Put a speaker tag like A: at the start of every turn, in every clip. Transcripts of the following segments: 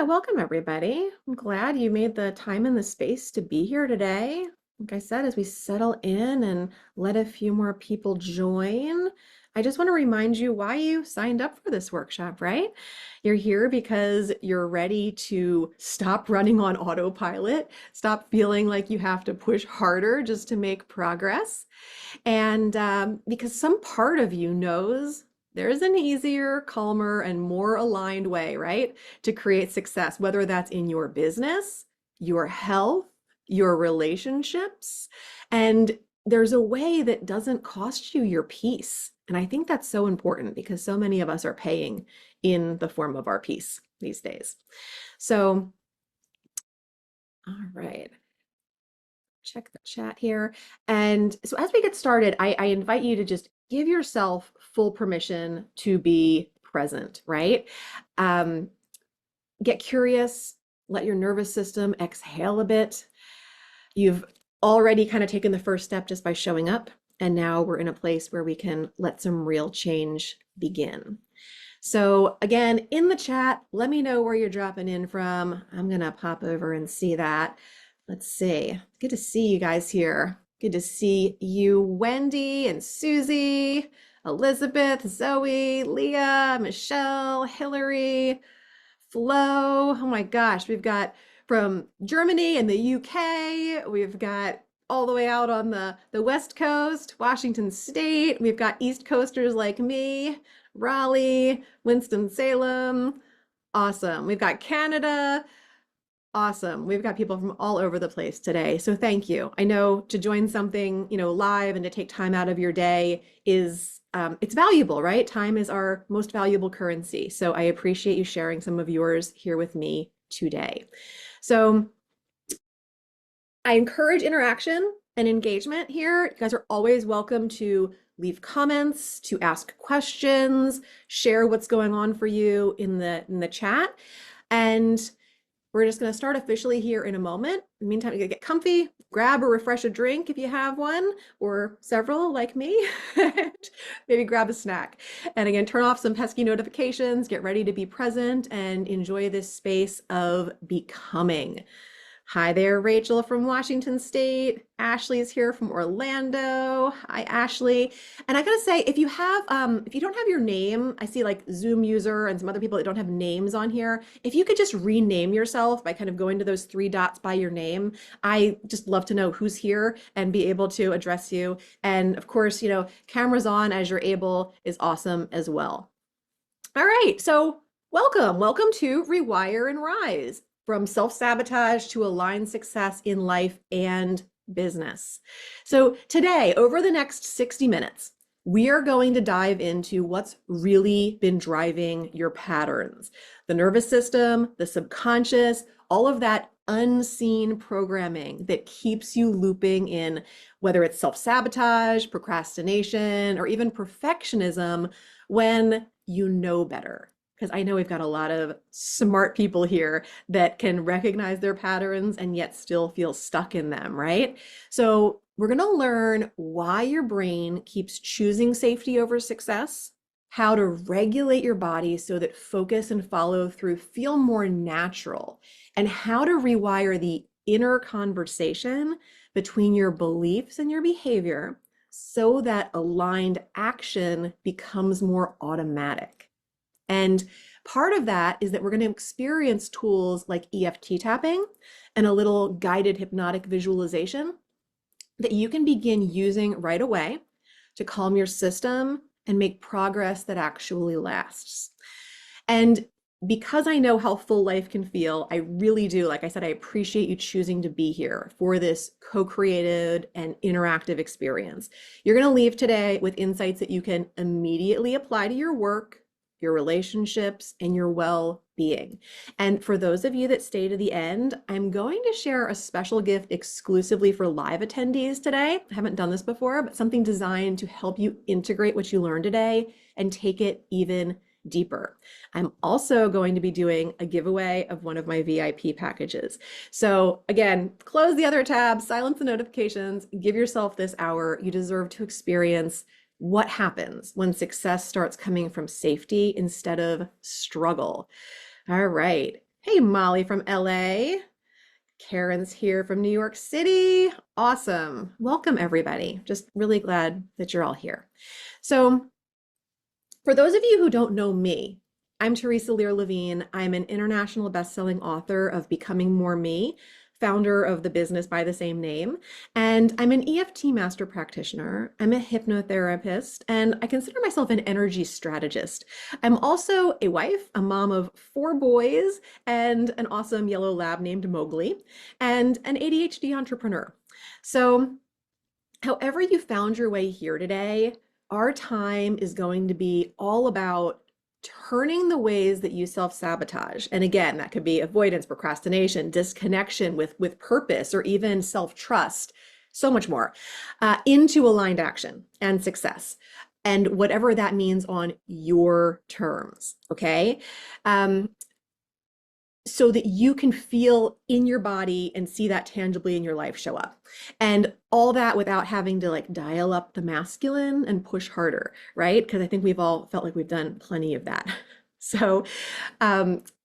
A: Yeah, welcome everybody. I'm glad you made the time and the space to be here today. Like I said, as we settle in and let a few more people join, I just want to remind you why you signed up for this workshop, right? You're here because you're ready to stop running on autopilot, stop feeling like you have to push harder just to make progress. And because some part of you knows there's an easier, calmer, and more aligned way, right, to create success, whether that's in your business, your health, your relationships. And there's a way that doesn't cost you your peace. And I think that's so important because so many of us are paying in the form of our peace these days. So, all right. Check the chat here. And so as we get started, I invite you to just give yourself full permission to be present, right? Um, get curious, let your nervous system exhale a bit. You've already kind of taken the first step just by showing up. And now we're in a place where we can let some real change begin. So again, in the chat, let me know where you're dropping in from. I'm going to pop over and see that. Let's see. Good to see you guys here. Good to see you, Wendy and Susie, Elizabeth, Zoe, Leah, Michelle, Hillary, Flo. Oh my gosh, we've got from Germany and the UK. We've got all the way out on the West Coast, Washington State. We've got East Coasters like me, Raleigh, Winston-Salem. Awesome. We've got Canada. Awesome. We've got people from all over the place today. So thank you. I know to join something, live and to take time out of your day is it's valuable, right? Time is our most valuable currency. So I appreciate you sharing some of yours here with me today. So I encourage interaction and engagement here. You guys are always welcome to leave comments, to ask questions, share what's going on for you in the chat. And we're just going to start officially here in a moment. In the meantime, you get comfy, grab or refresh a drink if you have one, or several like me. Maybe grab a snack. And again, turn off some pesky notifications, get ready to be present, and enjoy this space of becoming. Hi there, Rachel from Washington State. Ashley's here from Orlando. Hi, Ashley. And I gotta say, if you don't have your name, I see like Zoom user and some other people that don't have names on here. If you could just rename yourself by kind of going to those three dots by your name, I just love to know who's here and be able to address you. And of course, cameras on as you're able is awesome as well. All right, so welcome to Rewire and Rise. From self-sabotage to align success in life and business. So today, over the next 60 minutes, we are going to dive into what's really been driving your patterns, the nervous system, the subconscious, all of that unseen programming that keeps you looping in, whether it's self-sabotage, procrastination, or even perfectionism when you know better. Because I know we've got a lot of smart people here that can recognize their patterns and yet still feel stuck in them, right? So we're going to learn why your brain keeps choosing safety over success, how to regulate your body so that focus and follow through feel more natural, and how to rewire the inner conversation between your beliefs and your behavior so that aligned action becomes more automatic. And part of that is that we're going to experience tools like EFT tapping and a little guided hypnotic visualization that you can begin using right away to calm your system and make progress that actually lasts. And because I know how full life can feel, I really do, like I said, I appreciate you choosing to be here for this co-created and interactive experience. You're going to leave today with insights that you can immediately apply to your work, your relationships, and your well-being. And for those of you that stay to the end, I'm going to share a special gift exclusively for live attendees today. I haven't done this before, but something designed to help you integrate what you learned today and take it even deeper. I'm also going to be doing a giveaway of one of my VIP packages. So again, close the other tabs, silence the notifications, give yourself this hour. You deserve to experience what happens when success starts coming from safety instead of struggle. All right, Hey, Molly from LA. Karen's here from New York City. Awesome. Welcome, everybody. Just really glad that you're all here. So, for those of you who don't know me, I'm Theresa Lear Levine. I'm an international best-selling author of Becoming More Me, founder of the business by the same name, and I'm an EFT Master Practitioner. I'm a hypnotherapist, and I consider myself an energy strategist. I'm also a wife, a mom of 4 boys, and an awesome yellow lab named Mowgli, and an ADHD entrepreneur. So, however you found your way here today, our time is going to be all about turning the ways that you self-sabotage. And again, that could be avoidance, procrastination, disconnection with purpose, or even self-trust, so much more, into aligned action and success. And whatever that means on your terms, okay? So that you can feel in your body and see that tangibly in your life show up. And all that without having to like dial up the masculine and push harder, right? Because I think we've all felt like we've done plenty of that. So,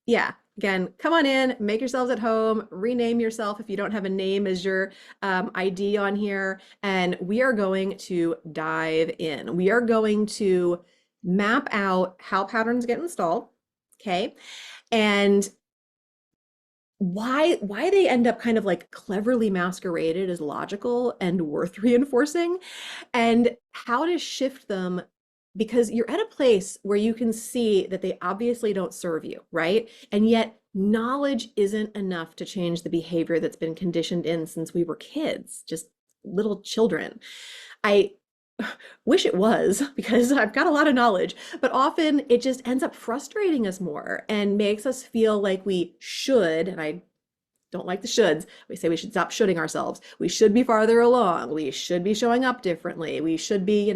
A: yeah, again, come on in, make yourselves at home, rename yourself if you don't have a name as your ID on here. And we are going to dive in. We are going to map out how patterns get installed, okay? And why they end up kind of like cleverly masqueraded as logical and worth reinforcing, and how to shift them, because you're at a place where you can see that they obviously don't serve you, right? And yet knowledge isn't enough to change the behavior that's been conditioned in since we were kids, just little children. I wish it was, because I've got a lot of knowledge, but often it just ends up frustrating us more and makes us feel like we should, and I don't like the shoulds. We say we should stop shoulding ourselves. We should be farther along. We should be showing up differently. We should be,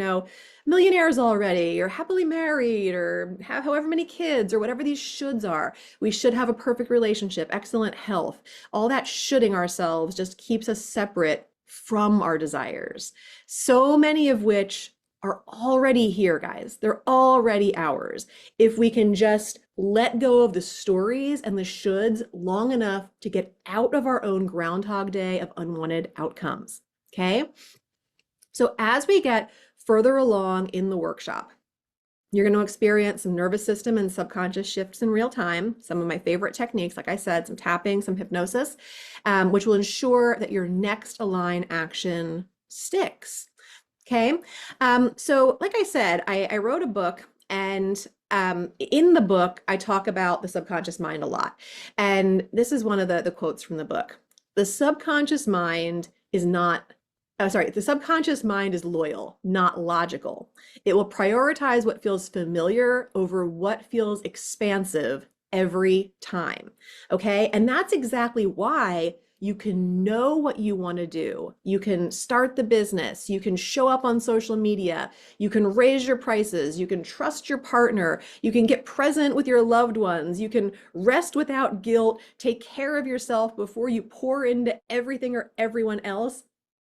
A: millionaires already, or happily married, or have however many kids, or whatever these shoulds are. We should have a perfect relationship, excellent health. All that shoulding ourselves just keeps us separate from our desires, so many of which are already here, guys. They're already ours. If we can just let go of the stories and the shoulds long enough to get out of our own Groundhog Day of unwanted outcomes, okay? So as we get further along in the workshop, you're going to experience some nervous system and subconscious shifts in real time. Some of my favorite techniques, like I said, some tapping, some hypnosis, which will ensure that your next align action sticks. Okay. So like I said, I wrote a book, and in the book, I talk about the subconscious mind a lot. And this is one of the quotes from the book. The subconscious mind is not the subconscious mind is loyal, not logical. It will prioritize what feels familiar over what feels expansive every time. Okay. And that's exactly why you can know what you want to do. You can start the business. You can show up on social media. You can raise your prices. You can trust your partner. You can get present with your loved ones. You can rest without guilt. Take care of yourself before you pour into everything or everyone else,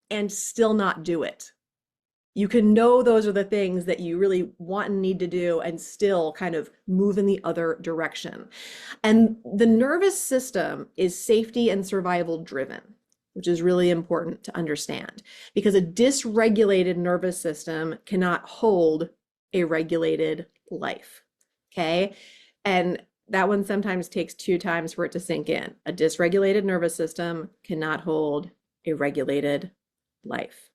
A: and still not do it. You can know those are the things that you really want and need to do, and still kind of move in the other direction. And the nervous system is safety and survival driven, which is really important to understand, because a dysregulated nervous system cannot hold a regulated life. Okay. And that one sometimes takes 2 times for it to sink in. A dysregulated nervous system cannot hold a regulated life.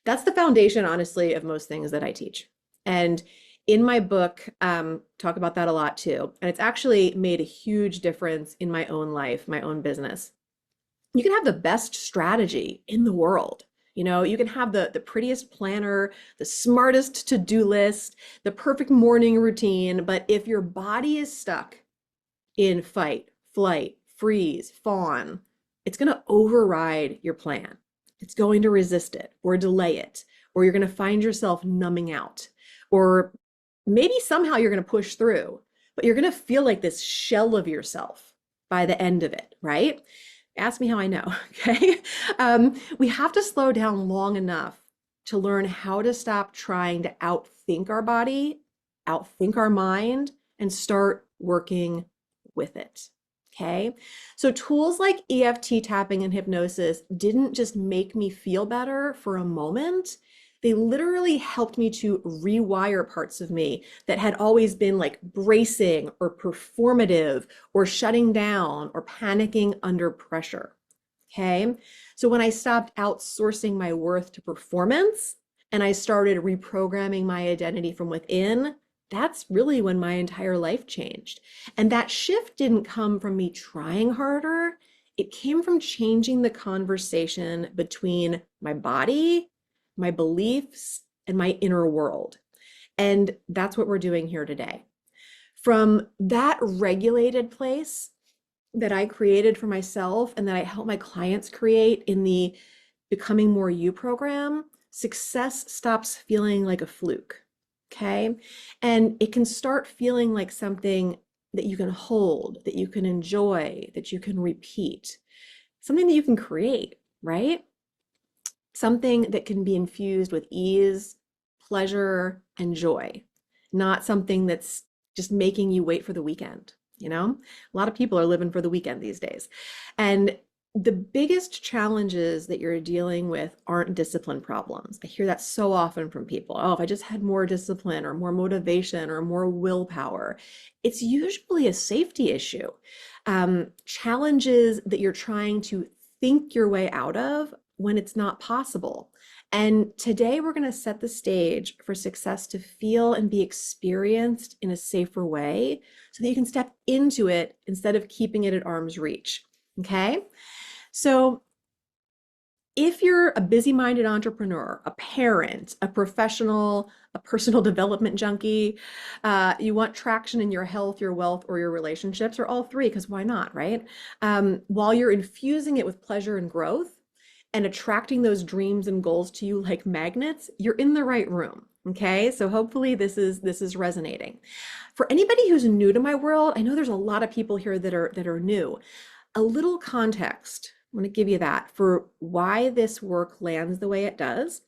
A: That's the foundation, honestly, of most things that I teach. And in my book, talk about that a lot too. And it's actually made a huge difference in my own life, my own business. You can have the best strategy in the world. You can have the prettiest planner, the smartest to-do list, the perfect morning routine. But if your body is stuck in fight, flight, freeze, fawn, it's going to override your plan. It's going to resist it or delay it, or you're going to find yourself numbing out, or maybe somehow you're going to push through, but you're going to feel like this shell of yourself by the end of it, right? Ask me how I know, okay? We have to slow down long enough to learn how to stop trying to outthink our body, outthink our mind, and start working with it. Okay. So tools like EFT tapping and hypnosis didn't just make me feel better for a moment. They literally helped me to rewire parts of me that had always been like bracing or performative or shutting down or panicking under pressure. Okay. So when I stopped outsourcing my worth to performance and I started reprogramming my identity from within, that's really when my entire life changed. And that shift didn't come from me trying harder. It came from changing the conversation between my body, my beliefs, and my inner world. And that's what we're doing here today. From that regulated place that I created for myself and that I help my clients create in the Becoming More You program, success stops feeling like a fluke. Okay. And it can start feeling like something that you can hold, that you can enjoy, that you can repeat, something that you can create, right? Something that can be infused with ease, pleasure, and joy, not something that's just making you wait for the weekend. You know, a lot of people are living for the weekend these days. And the biggest challenges that you're dealing with aren't discipline problems. I hear that so often from people. Oh, if I just had more discipline or more motivation or more willpower, it's usually a safety issue. Challenges that you're trying to think your way out of when it's not possible. And today we're going to set the stage for success to feel and be experienced in a safer way so that you can step into it instead of keeping it at arm's reach. Okay. So if you're a busy-minded entrepreneur, a parent, a professional, a personal development junkie, you want traction in your health, your wealth, or your relationships, or all three, because why not, right? While you're infusing it with pleasure and growth and attracting those dreams and goals to you like magnets, you're in the right room. Okay, so hopefully this is resonating. For anybody who's new to my world, I know there's a lot of people here that are new. A little context, I want to give you that for why this work lands the way it does.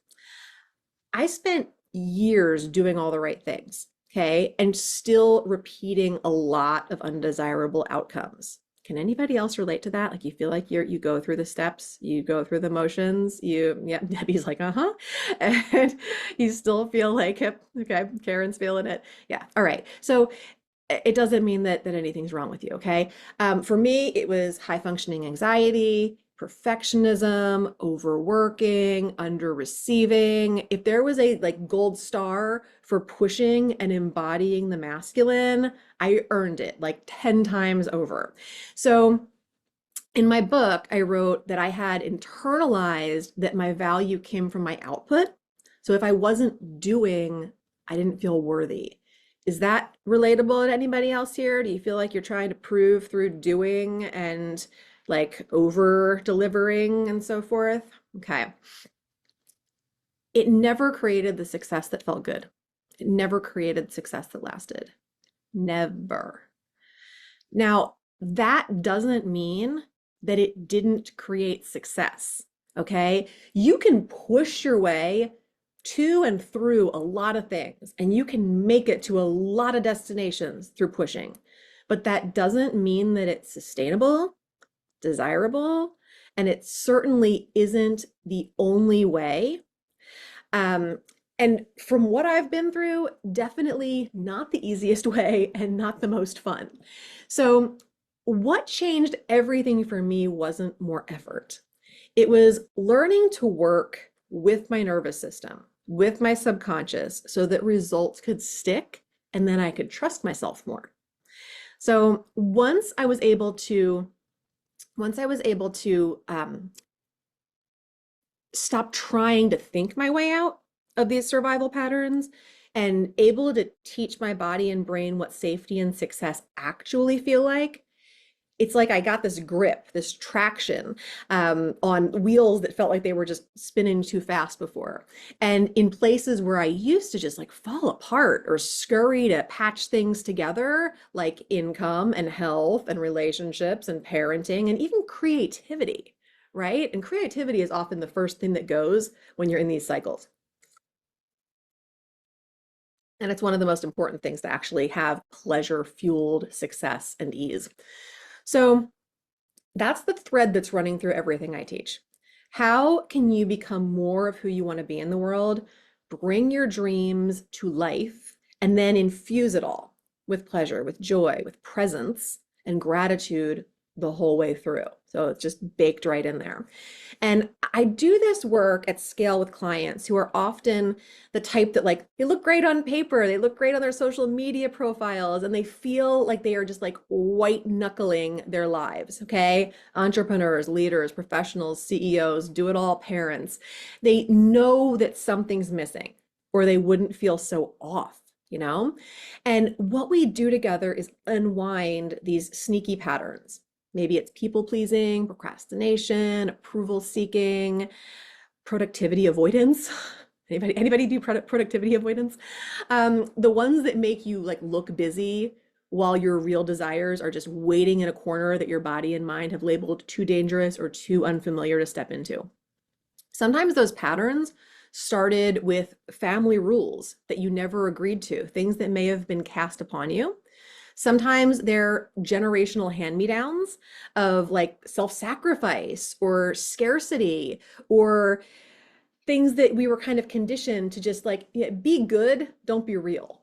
A: I spent years doing all the right things, okay, and still repeating a lot of undesirable outcomes. Can anybody else relate to that? Like you feel like you go through the steps, you go through the motions, yeah, Debbie's like, uh-huh. And you still feel like, yep, okay, Karen's feeling it. Yeah, all right. So it doesn't mean that anything's wrong with you, okay? For me, it was high functioning anxiety, perfectionism, overworking, under receiving. If there was a like gold star for pushing and embodying the masculine, I earned it like 10 times over. So in my book, I wrote that I had internalized that my value came from my output. So if I wasn't doing, I didn't feel worthy. Is that relatable to anybody else here? Do you feel like you're trying to prove through doing and like over delivering and so forth? Okay. It never created the success that felt good. It never created success that lasted. Never. Now, that doesn't mean that it didn't create success, okay? You can push your way to and through a lot of things, and you can make it to a lot of destinations through pushing, but that doesn't mean that it's sustainable, desirable, and it certainly isn't the only way. Um, and from what I've been through, definitely not the easiest way and not the most fun. So, what changed everything for me wasn't more effort. It was learning to work with my nervous system, with my subconscious, so that results could stick and then I could trust myself more. So, once I was able to stop trying to think my way out of these survival patterns and able to teach my body and brain what safety and success actually feel like, it's like I got this grip, this traction on wheels that felt like they were just spinning too fast before. And in places where I used to just like fall apart or scurry to patch things together, like income and health and relationships and parenting and even creativity, right? And creativity is often the first thing that goes when you're in these cycles. And it's one of the most important things to actually have pleasure fueled success and ease. So that's the thread that's running through everything I teach. How can you become more of who you want to be in the world, bring your dreams to life, and then infuse it all with pleasure, with joy, with presence, and gratitude the whole way through? So it's just baked right in there. And I do this work at scale with clients who are often the type that, like, they look great on paper, they look great on their social media profiles, and they feel like they are just like white knuckling their lives. Okay. Entrepreneurs, leaders, professionals, CEOs, do it all parents. They know that something's missing or they wouldn't feel so off. And what we do together is unwind these sneaky patterns. Maybe it's people pleasing, procrastination, approval seeking, productivity avoidance. Anybody do productivity avoidance? The ones that make you like look busy while your real desires are just waiting in a corner that your body and mind have labeled too dangerous or too unfamiliar to step into. Sometimes those patterns started with family rules that you never agreed to, things that may have been cast upon you. Sometimes they're generational hand-me-downs of like self-sacrifice or scarcity or things that we were kind of conditioned to just like, yeah, be good, don't be real.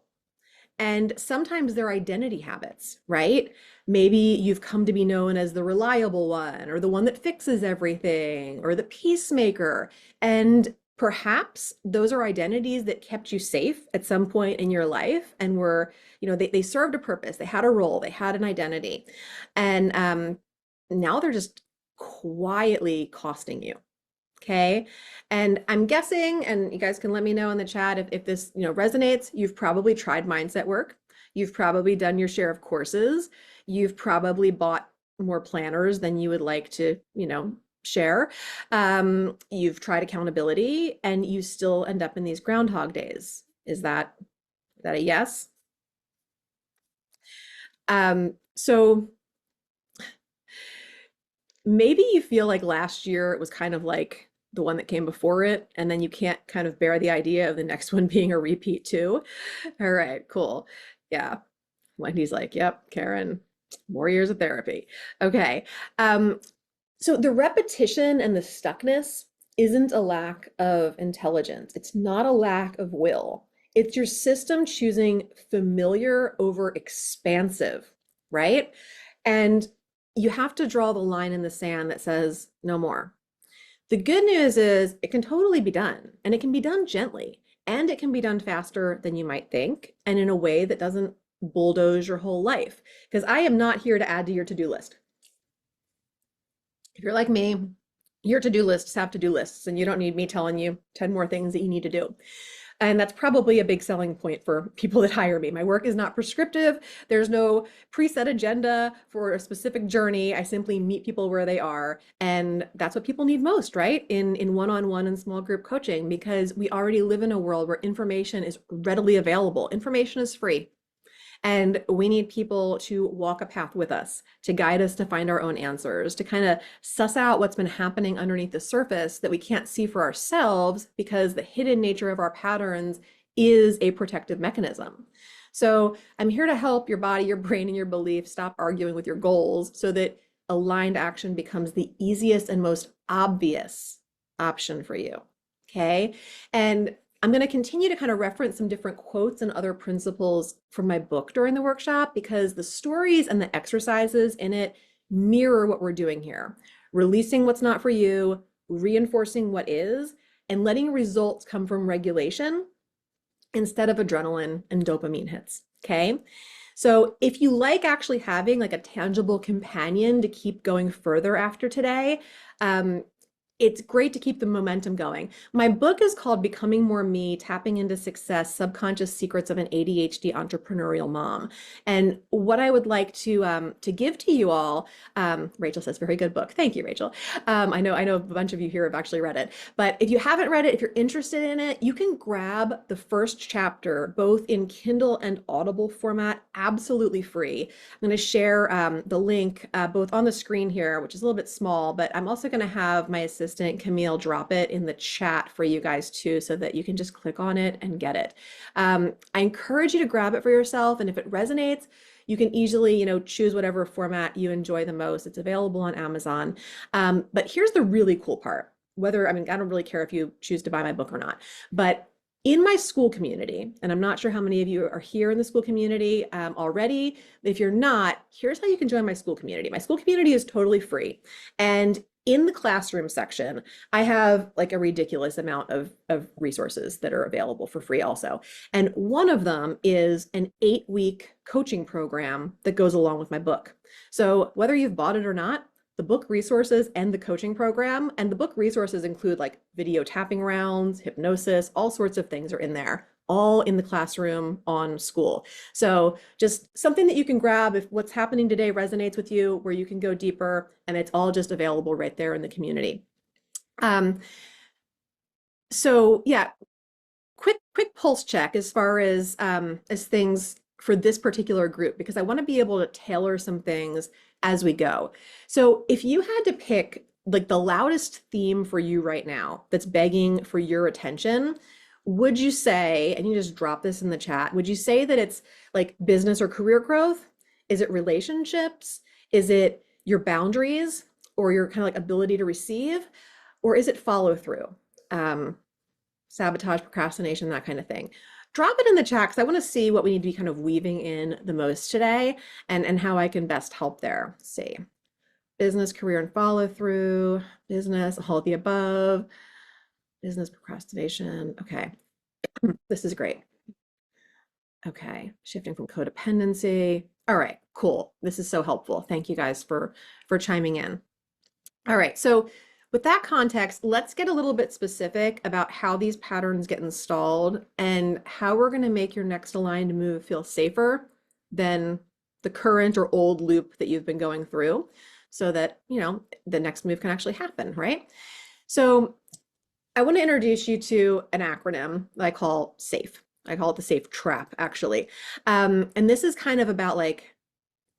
A: And sometimes they're identity habits, right? Maybe you've come to be known as the reliable one or the one that fixes everything or the peacemaker. And perhaps those are identities that kept you safe at some point in your life and were, they served a purpose. They had a role, they had an identity. And now they're just quietly costing you. Okay. And I'm guessing, and you guys can let me know in the chat if this, resonates, you've probably tried mindset work. You've probably done your share of courses. You've probably bought more planners than you would like to, share. You've tried accountability and you still end up in these groundhog days. Is that a yes? So maybe you feel like last year it was kind of like the one that came before it, and then you can't kind of bear the idea of the next one being a repeat too. All right, cool. Yeah. Wendy's like, yep, Karen, more years of therapy. Okay. So the repetition and the stuckness isn't a lack of intelligence. It's not a lack of will. It's your system choosing familiar over expansive, right? And you have to draw the line in the sand that says no more. The good news is it can totally be done, and it can be done gently, and it can be done faster than you might think, and in a way that doesn't bulldoze your whole life. Because I am not here to add to your to-do list. If you're like me, your to-do lists have to-do lists, and you don't need me telling you 10 more things that you need to do. And that's probably a big selling point for people that hire me. My work is not prescriptive. There's no preset agenda for a specific journey. I simply meet people where they are. And that's what people need most, right? In one-on-one and small group coaching, because we already live in a world where information is readily available. Information is free. And we need people to walk a path with us, to guide us to find our own answers, to kind of suss out what's been happening underneath the surface that we can't see for ourselves because the hidden nature of our patterns is a protective mechanism. So I'm here to help your body, your brain, and your belief stop arguing with your goals so that aligned action becomes the easiest and most obvious option for you. Okay. And I'm going to continue to kind of reference some different quotes and other principles from my book during the workshop because the stories and the exercises in it mirror what we're doing here. Releasing what's not for you, reinforcing what is, and letting results come from regulation instead of adrenaline and dopamine hits. Okay. So if you like actually having like a tangible companion to keep going further after today, it's great to keep the momentum going. My book is called Becoming More Me, Tapping into Success, Subconscious Secrets of an ADHD Entrepreneurial Mom. And what I would like to give to you all, Rachel says, very good book. Thank you, Rachel. I know a bunch of you here have actually read it, but if you haven't read it, if you're interested in it, you can grab the first chapter, both in Kindle and Audible format, absolutely free. I'm going to share the link both on the screen here, which is a little bit small, but I'm also going to have my assistant Camille drop it in the chat for you guys too, so that you can just click on it and get it. I encourage you to grab it for yourself, and if it resonates, You can easily, choose whatever format you enjoy the most. It's available on Amazon. But here's the really cool part. I don't really care if you choose to buy my book or not, but in my school community, and I'm not sure how many of you are here in the school community already, but if you're not, here's how you can join my school community. My school community is totally free. And in the classroom section, I have like a ridiculous amount of resources that are available for free also. And one of them is an 8-week coaching program that goes along with my book. So whether you've bought it or not, the book resources and the coaching program, and the book resources include like video tapping rounds, hypnosis, all sorts of things are in there, all in the classroom on school. So just something that you can grab if what's happening today resonates with you, where you can go deeper, and it's all just available right there in the community. So yeah, quick pulse check as far as things for this particular group, because I want to be able to tailor some things as we go. So if you had to pick like the loudest theme for you right now that's begging for your attention, would you say, and you just drop this in the chat, would you say that it's like business or career growth? Is it relationships? Is it your boundaries or your kind of like ability to receive? Or is it follow through? Sabotage, procrastination, that kind of thing. Drop it in the chat because I want to see what we need to be kind of weaving in the most today and how I can best help there. Let's see. Business, career, and follow through, business, all of the above, business, procrastination. Okay, this is great. Okay, shifting from codependency. All right, cool. This is so helpful. Thank you guys for chiming in. All right, so with that context, let's get a little bit specific about how these patterns get installed and how we're going to make your next aligned move feel safer than the current or old loop that you've been going through, so that, the next move can actually happen, right? So I want to introduce you to an acronym that I call SAFE. I call it the SAFE trap, actually. And this is kind of about like,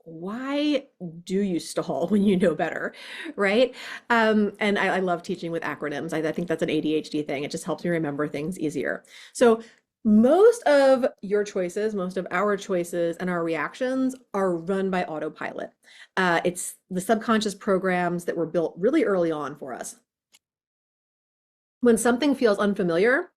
A: why do you stall when you know better, right? And I love teaching with acronyms. I think that's an ADHD thing. It just helps me remember things easier. So most of your choices, most of our choices and our reactions are run by autopilot. It's the subconscious programs that were built really early on for us. When something feels unfamiliar,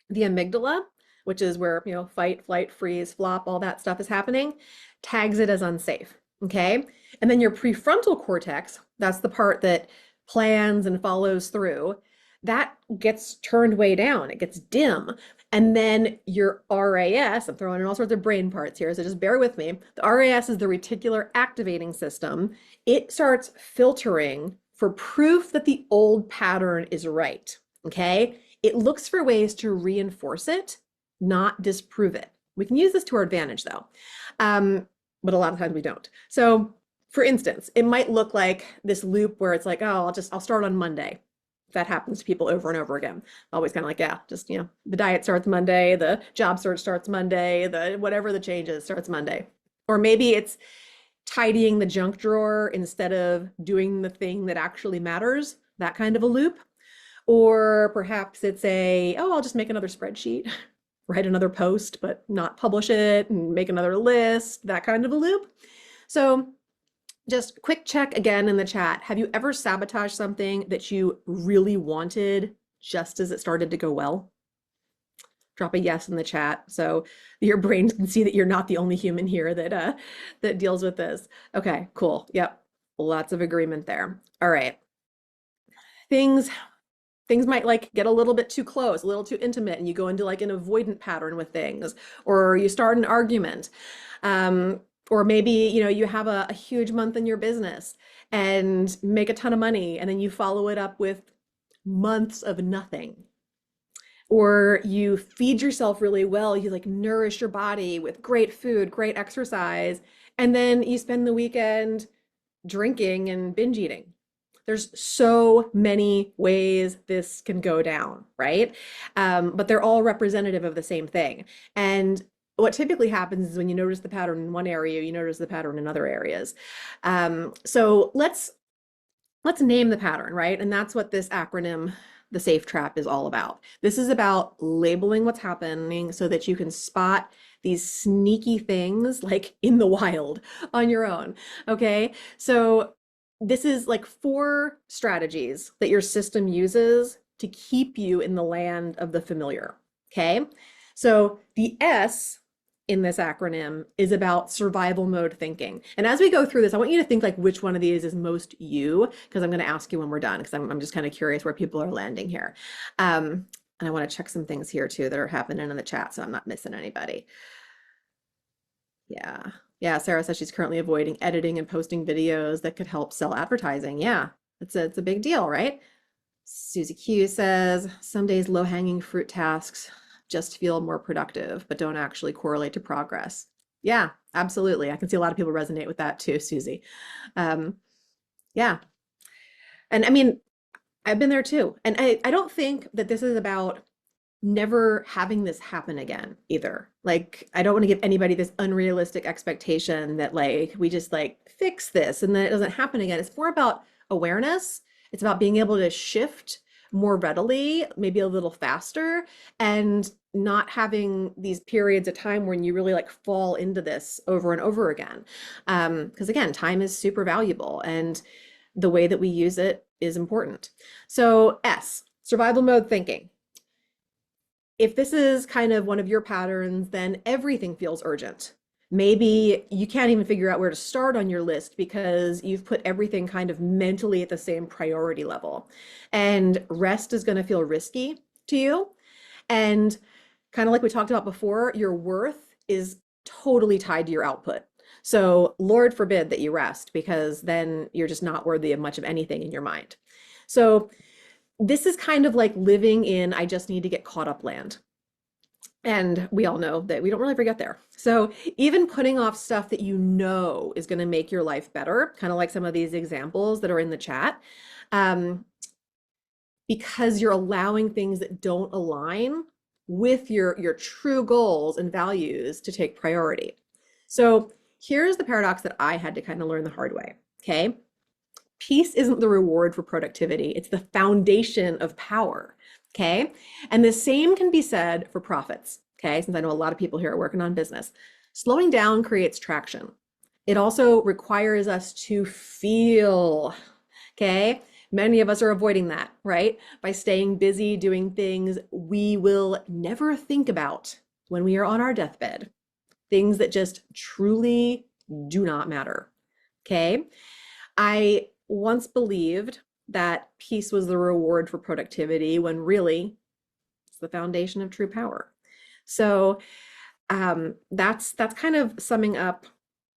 A: the amygdala, which is where, fight, flight, freeze, flop, all that stuff is happening, tags it as unsafe, okay? And then your prefrontal cortex, that's the part that plans and follows through, that gets turned way down, it gets dim. And then your RAS, I'm throwing in all sorts of brain parts here, so just bear with me. The RAS is the reticular activating system. It starts filtering for proof that the old pattern is right, okay? It looks for ways to reinforce it, not disprove it. We can use this to our advantage though, but a lot of times we don't. So for instance, it might look like this loop where it's like, oh, I'll start on Monday. That happens to people over and over again. Always kind of like, yeah, just, the diet starts Monday, the job search starts Monday, the whatever the change is starts Monday. Or maybe it's tidying the junk drawer instead of doing the thing that actually matters, that kind of a loop. Or perhaps it's I'll just make another spreadsheet, write another post, but not publish it, and make another list, that kind of a loop. So just quick check again in the chat. Have you ever sabotaged something that you really wanted just as it started to go well? Drop a yes in the chat so your brain can see that you're not the only human here that deals with this. Okay, cool. Yep, lots of agreement there. All right. Things might like get a little bit too close, a little too intimate, and you go into like an avoidant pattern with things, or you start an argument. Or maybe, you have a huge month in your business and make a ton of money, and then you follow it up with months of nothing. Or you feed yourself really well, you like nourish your body with great food, great exercise, and then you spend the weekend drinking and binge eating. There's so many ways this can go down, right? But they're all representative of the same thing. And what typically happens is when you notice the pattern in one area, you notice the pattern in other areas. So let's name the pattern, right? And that's what this acronym, the SAFE trap, is all about. This is about labeling what's happening so that you can spot these sneaky things like in the wild on your own. Okay. So this is like 4 strategies that your system uses to keep you in the land of the familiar. Okay. So the S in this acronym is about survival mode thinking. And as we go through this, I want you to think like which one of these is most you, because I'm going to ask you when we're done, because I'm just kind of curious where people are landing here. And I want to check some things here too that are happening in the chat, so I'm not missing anybody. Yeah. Yeah, Sarah says she's currently avoiding editing and posting videos that could help sell advertising. Yeah, it's a big deal, right? Susie Q says some days low-hanging fruit tasks just feel more productive, but don't actually correlate to progress. Yeah, absolutely. I can see a lot of people resonate with that too, Susie. Um, yeah. And I mean, I've been there too. And I don't think that this is about never having this happen again either. Like, I don't want to give anybody this unrealistic expectation that like we just like fix this and then it doesn't happen again. It's more about awareness. It's about being able to shift more readily, maybe a little faster, and not having these periods of time when you really like fall into this over and over again. Because again, time is super valuable and the way that we use it is important. So S, survival mode thinking. If this is kind of one of your patterns, then everything feels urgent. Maybe you can't even figure out where to start on your list because you've put everything kind of mentally at the same priority level. And rest is going to feel risky to you. And kind of like we talked about before, your worth is totally tied to your output. So Lord forbid that you rest, because then you're just not worthy of much of anything in your mind. So this is kind of like living in I just need to get caught up land. And we all know that we don't really ever get there. So even putting off stuff that you know is going to make your life better, kind of like some of these examples that are in the chat, because you're allowing things that don't align with your true goals and values to take priority. So here's the paradox that I had to kind of learn the hard way. Okay. Peace isn't the reward for productivity. It's the foundation of power. Okay. And the same can be said for profits. Okay. Since I know a lot of people here are working on business, slowing down creates traction. It also requires us to feel. Okay. Many of us are avoiding that, right? By staying busy doing things we will never think about when we are on our deathbed. Things that just truly do not matter. Okay. I once believed that peace was the reward for productivity when really it's the foundation of true power. So that's kind of summing up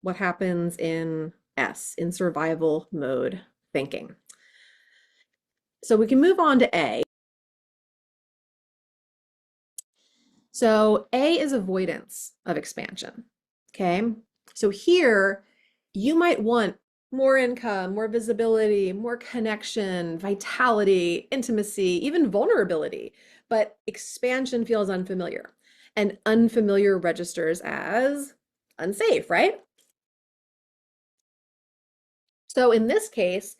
A: what happens in S, in survival mode thinking. So we can move on to A. So A is avoidance of expansion. Okay. So here you might want more income, more visibility, more connection, vitality, intimacy, even vulnerability. But expansion feels unfamiliar, and unfamiliar registers as unsafe, right? So in this case,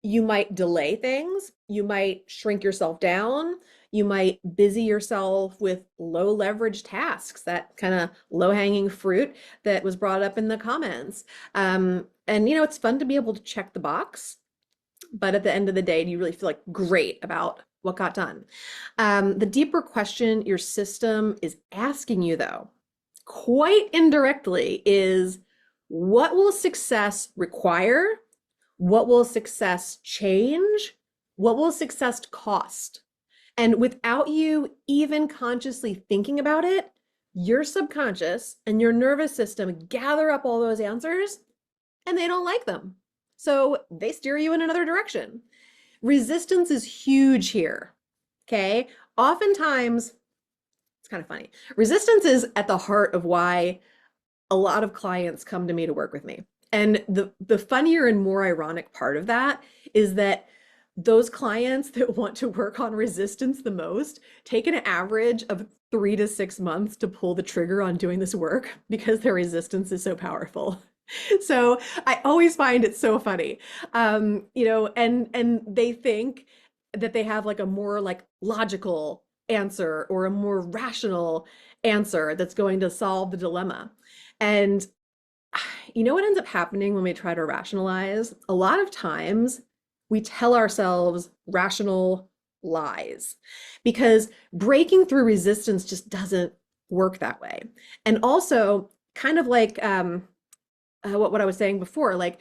A: you might delay things, you might shrink yourself down, you might busy yourself with low leverage tasks, that kind of low hanging fruit that was brought up in the comments. And you know, it's fun to be able to check the box, but at the end of the day, do you really feel like great about what got done? The deeper question your system is asking you, though, quite indirectly, is what will success require? What will success change? What will success cost? And without you even consciously thinking about it, your subconscious and your nervous system gather up all those answers and they don't like them. So they steer you in another direction. Resistance is huge here. Okay. Oftentimes, it's kind of funny. Resistance is at the heart of why a lot of clients come to me to work with me. And the funnier and more ironic part of that is that those clients that want to work on resistance the most take an average of 3 to 6 months to pull the trigger on doing this work because their resistance is so powerful. So I always find it so funny, you know, and they think that they have like a more like logical answer or a more rational answer that's going to solve the dilemma. And you know what ends up happening when we try to rationalize? A lot of times we tell ourselves rational lies because breaking through resistance just doesn't work that way. And also, kind of like what I was saying before, like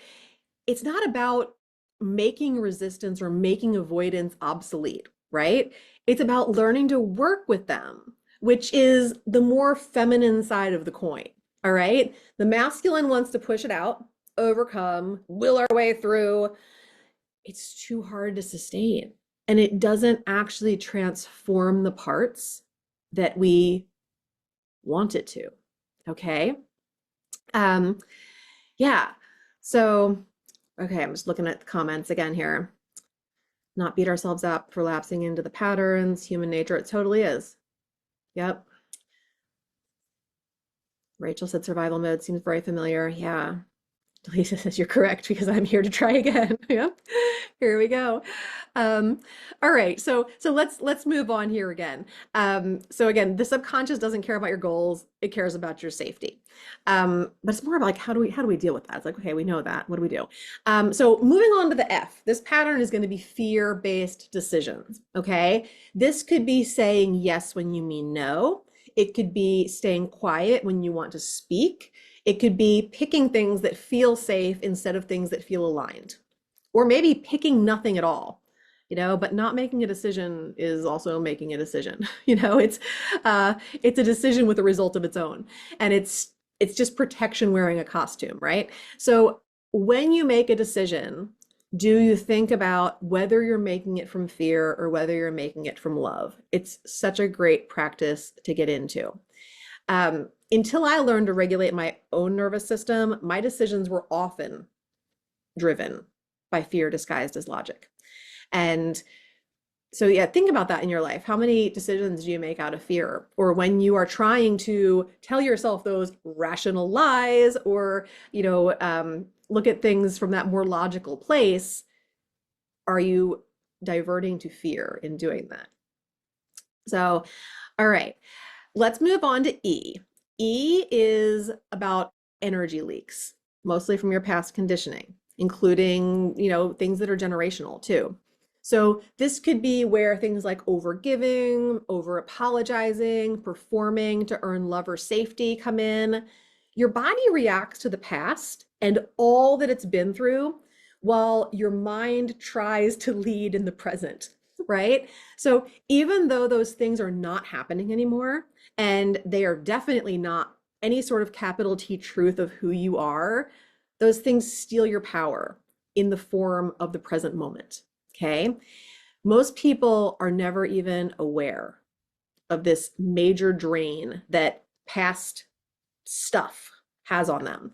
A: it's not about making resistance or making avoidance obsolete, right? It's about learning to work with them, which is the more feminine side of the coin. All right. The masculine wants to push it out, overcome, will our way through. It's too hard to sustain. And it doesn't actually transform the parts that we want it to. Okay. Um, yeah. So, okay, I'm just looking at the comments again here. Not beat ourselves up for lapsing into the patterns, human nature. It totally is. Yep. Rachel said survival mode seems very familiar. Yeah. Lisa says you're correct because I'm here to try again. Yep. Here we go. Um, all right. So let's move on here again. So again, the subconscious doesn't care about your goals. It cares about your safety. But it's more about like how do we deal with that? It's like, okay, we know that. What do we do? So moving on to the F, this pattern is going to be fear-based decisions. Okay. This could be saying yes when you mean no. It could be staying quiet when you want to speak. It could be picking things that feel safe instead of things that feel aligned, or maybe picking nothing at all, but not making a decision is also making a decision. It's a decision with a result of its own, and it's just protection wearing a costume, right? So when you make a decision, do you think about whether you're making it from fear or whether you're making it from love? It's such a great practice to get into. Until I learned to regulate my own nervous system, my decisions were often driven by fear disguised as logic. And so, yeah, think about that in your life. How many decisions do you make out of fear? Or when you are trying to tell yourself those rational lies or, look at things from that more logical place, are you diverting to fear in doing that? So, all right, let's move on to E. E is about energy leaks, mostly from your past conditioning, including, things that are generational too. So this could be where things like overgiving, over apologizing, performing to earn love or safety come in. Your body reacts to the past and all that it's been through while your mind tries to lead in the present, right? So even though those things are not happening anymore, and they are definitely not any sort of capital T truth of who you are, those things steal your power in the form of the present moment. Okay. Most people are never even aware of this major drain that past stuff has on them.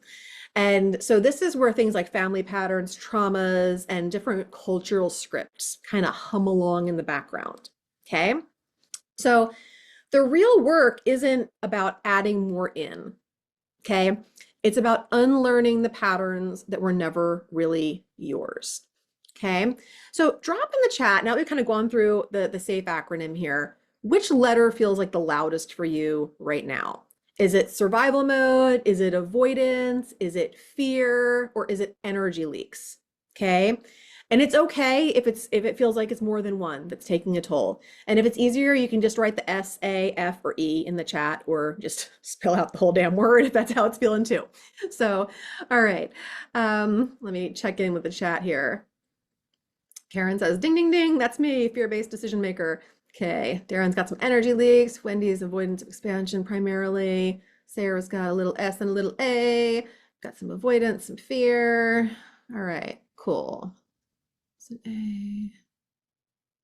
A: And so this is where things like family patterns, traumas, and different cultural scripts kind of hum along in the background. Okay. So the real work isn't about adding more in. Okay. It's about unlearning the patterns that were never really yours. Okay. So drop in the chat. Now that we've kind of gone through the SAFE acronym here, which letter feels like the loudest for you right now? Is it survival mode? Is it avoidance? Is it fear? Or is it energy leaks? Okay. And it's okay if it feels like it's more than one that's taking a toll. And if it's easier, you can just write the S, A, F, or E in the chat, or just spell out the whole damn word if that's how it's feeling too. So, all right. Let me check in with the chat here. Karen says, ding, ding, ding, that's me, fear-based decision maker. Okay, Darren's got some energy leaks. Wendy's avoidance of expansion primarily. Sarah's got a little S and a little A. Got some avoidance, some fear. All right, cool. So A.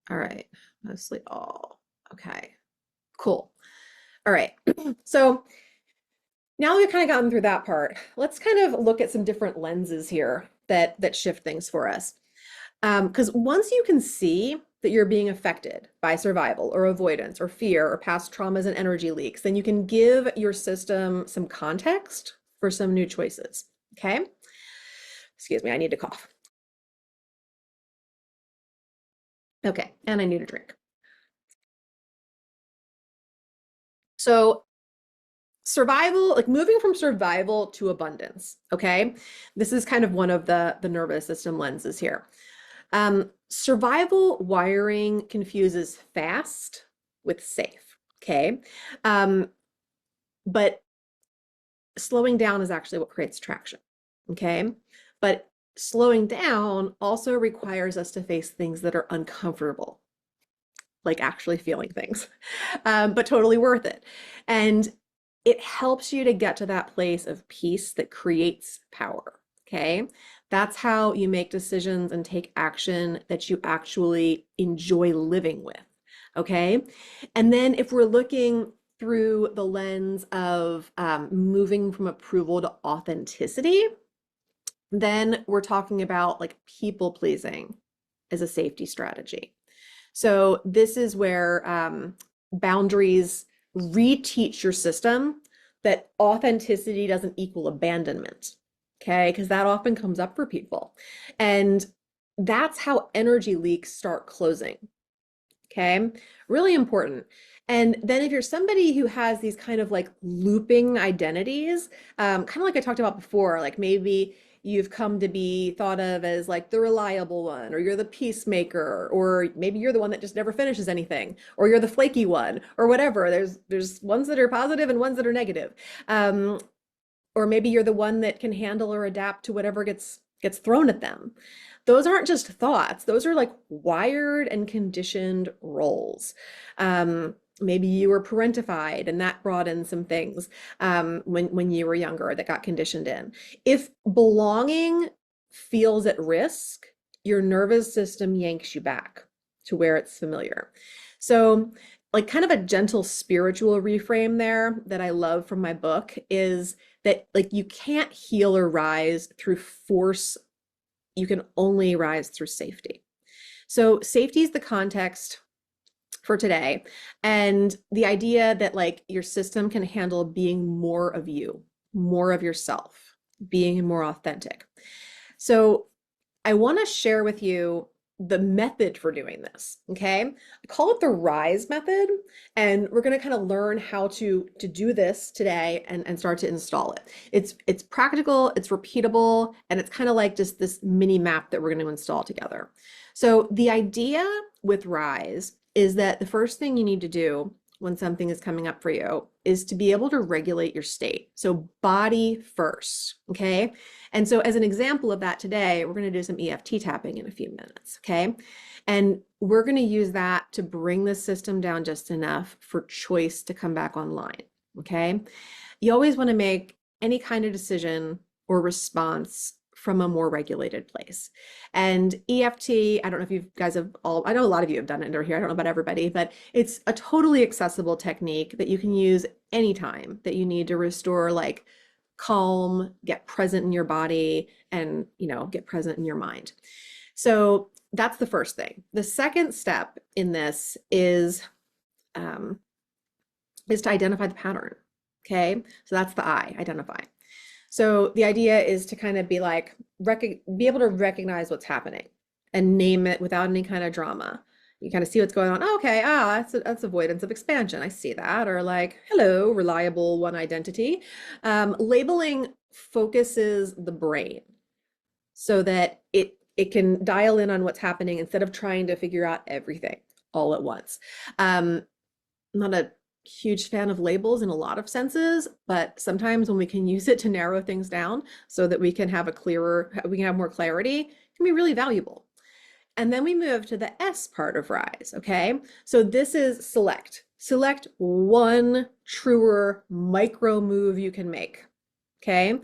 A: All right, mostly all. Okay, cool. All right, so now we've kind of gotten through that part. Let's kind of look at some different lenses here that shift things for us. Because once you can see that you're being affected by survival or avoidance or fear or past traumas and energy leaks, then you can give your system some context for some new choices. Okay. Excuse me, I need to cough. Okay, and I need a drink. So survival, like moving from survival to abundance, okay? This is kind of one of the nervous system lenses here. Survival wiring confuses fast with safe, okay? Um, but slowing down is actually what creates traction, okay? But slowing down also requires us to face things that are uncomfortable, like actually feeling things, but totally worth it. And it helps you to get to that place of peace that creates power. Okay. That's how you make decisions and take action that you actually enjoy living with. Okay. And then if we're looking through the lens of moving from approval to authenticity, then we're talking about like people pleasing as a safety strategy. So this is where boundaries reteach your system that authenticity doesn't equal abandonment, okay? Because that often comes up for people. And that's how energy leaks start closing, okay? Really important. And then if you're somebody who has these kind of like looping identities, kind of like I talked about before, like maybe you've come to be thought of as like the reliable one, or you're the peacemaker, or maybe you're the one that just never finishes anything, or you're the flaky one, or whatever. There's ones that are positive and ones that are negative. Or maybe you're the one that can handle or adapt to whatever gets thrown at them. Those aren't just thoughts. Those are like wired and conditioned roles. Maybe you were parentified and that brought in some things when you were younger that got conditioned in. If belonging feels at risk, your nervous system yanks you back to where it's familiar. So like kind of a gentle spiritual reframe there that I love from my book is that like you can't heal or rise through force. You can only rise through safety. So safety is the context for today. And the idea that like your system can handle being more of you, more of yourself, being more authentic. So I want to share with you the method for doing this. Okay. I call it the RISE method. And we're going to kind of learn how to do this today and start to install it. It's practical, it's repeatable, and it's kind of like just this mini map that we're going to install together. So the idea with RISE is that the first thing you need to do when something is coming up for you is to be able to regulate your state. So body first, okay? And so as an example of that today, we're going to do some EFT tapping in a few minutes, okay? And we're going to use that to bring the system down just enough for choice to come back online, okay? You always want to make any kind of decision or response from a more regulated place. And EFT, I don't know if you guys have all, I know a lot of you have done it under here. I don't know about everybody, but it's a totally accessible technique that you can use anytime that you need to restore like calm, get present in your body, and get present in your mind. So that's the first thing. The second step in this is to identify the pattern. Okay, so that's the I, identify. So the idea is to kind of be like, be able to recognize what's happening and name it without any kind of drama. You kind of see what's going on. Oh, okay, that's avoidance of expansion. I see that. Or like, hello, reliable one identity. Labeling focuses the brain so that it can dial in on what's happening instead of trying to figure out everything all at once. I'm not a huge fan of labels in a lot of senses, but sometimes when we can use it to narrow things down so that we can have more clarity, it can be really valuable. And then we move to the S part of RISE, okay? So this is select. Select one truer micro move you can make, okay?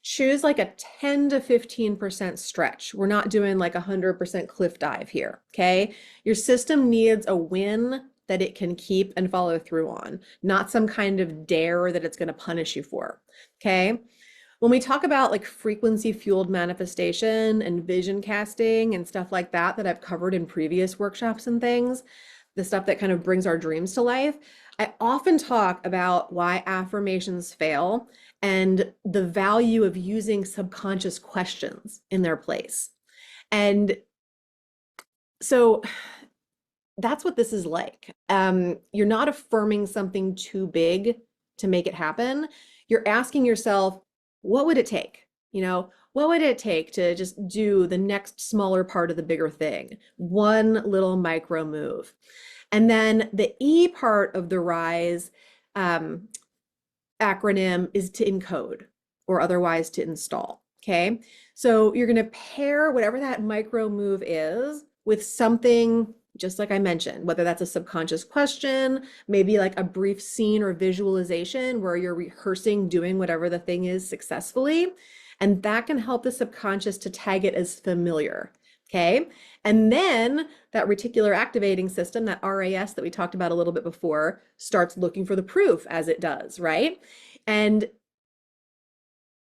A: Choose like a 10 to 15% stretch. We're not doing like 100% cliff dive here, okay? Your system needs a win that it can keep and follow through on, not some kind of dare that it's going to punish you for, okay? When we talk about like frequency fueled manifestation and vision casting and stuff like that I've covered in previous workshops and things, the stuff that kind of brings our dreams to life, I often talk about why affirmations fail and the value of using subconscious questions in their place. And so that's what this is like. You're not affirming something too big to make it happen. You're asking yourself, what would it take? What would it take to just do the next smaller part of the bigger thing? One little micro move. And then the E part of the RISE um, acronym is to encode, or otherwise to install. Okay. So you're going to pair whatever that micro move is with something, just like I mentioned, whether that's a subconscious question, maybe like a brief scene or visualization where you're rehearsing doing whatever the thing is successfully. And that can help the subconscious to tag it as familiar. Okay. And then that reticular activating system, that RAS that we talked about a little bit before, starts looking for the proof as it does, right? And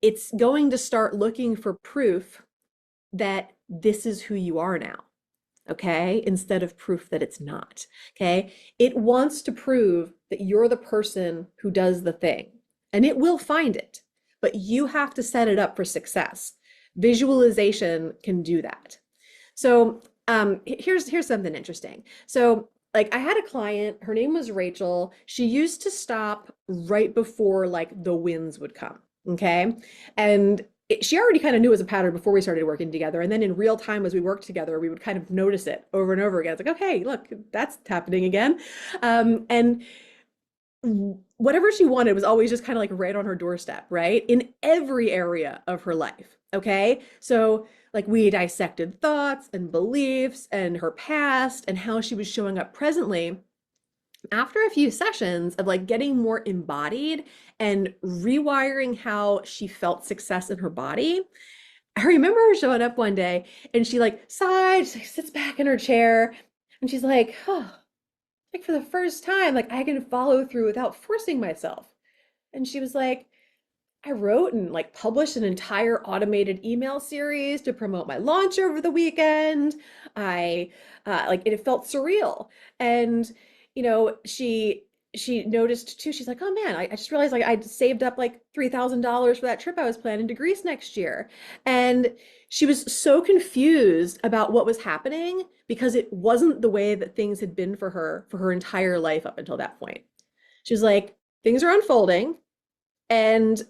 A: it's going to start looking for proof that this is who you are now, okay? Instead of proof that it's not, okay? It wants to prove that you're the person who does the thing, and it will find it, but you have to set it up for success. Visualization can do that. So here's something interesting. So like I had a client, her name was Rachel. She used to stop right before like the winds would come. Okay. And she already kind of knew it was a pattern before we started working together. And then in real time, as we worked together, we would kind of notice it over and over again. It's like, okay, look, that's happening again. And whatever she wanted was always just kind of like right on her doorstep, right? In every area of her life. Okay. So, like, we dissected thoughts and beliefs and her past and how she was showing up presently. After a few sessions of like getting more embodied and rewiring how she felt success in her body, I remember her showing up one day and she like sighed, she sits back in her chair and she's like, oh, like for the first time, like I can follow through without forcing myself. And she was like, I wrote and like published an entire automated email series to promote my launch over the weekend. I like it felt surreal. And she noticed too, she's like, oh man, I just realized like I'd saved up like $3,000 for that trip I was planning to Greece next year. And she was so confused about what was happening because it wasn't the way that things had been for her entire life up until that point. She was like, things are unfolding and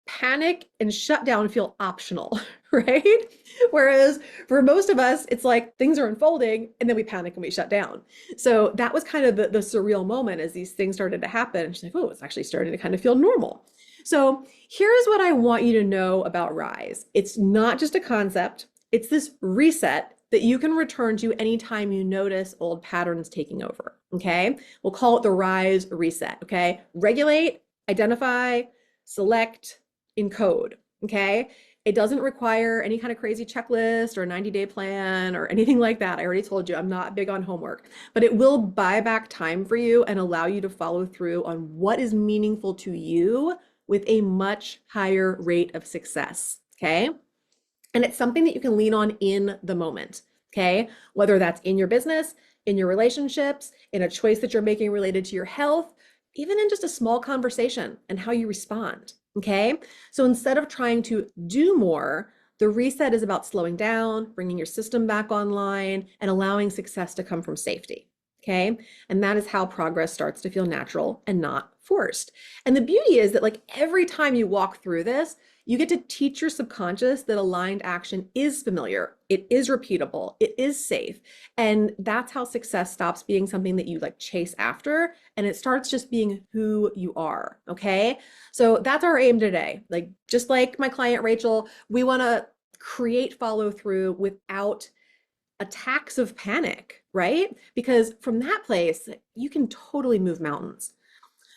A: panic and shutdown feel optional, right? Whereas for most of us, it's like things are unfolding and then we panic and we shut down. So that was kind of the surreal moment as these things started to happen. And she's like, oh, it's actually starting to kind of feel normal. So here's what I want you to know about Rise. It's not just a concept, it's this reset that you can return to anytime you notice old patterns taking over. Okay. We'll call it the Rise reset. Okay. Regulate, identify, select, encode. Okay. It doesn't require any kind of crazy checklist or 90-day plan or anything like that. I already told you I'm not big on homework, but it will buy back time for you and allow you to follow through on what is meaningful to you with a much higher rate of success. Okay. And it's something that you can lean on in the moment. Okay. Whether that's in your business, in your relationships, in a choice that you're making related to your health, even in just a small conversation and how you respond. Okay. So instead of trying to do more, the reset is about slowing down, bringing your system back online, and allowing success to come from safety. Okay. And that is how progress starts to feel natural and not forced. And the beauty is that, like, every time you walk through this, you get to teach your subconscious that aligned action is familiar, it is repeatable, it is safe. And that's how success stops being something that you like chase after and it starts just being who you are. Okay. So that's our aim today. Like, just like my client Rachel, we want to create follow through without attacks of panic, right? Because from that place, you can totally move mountains.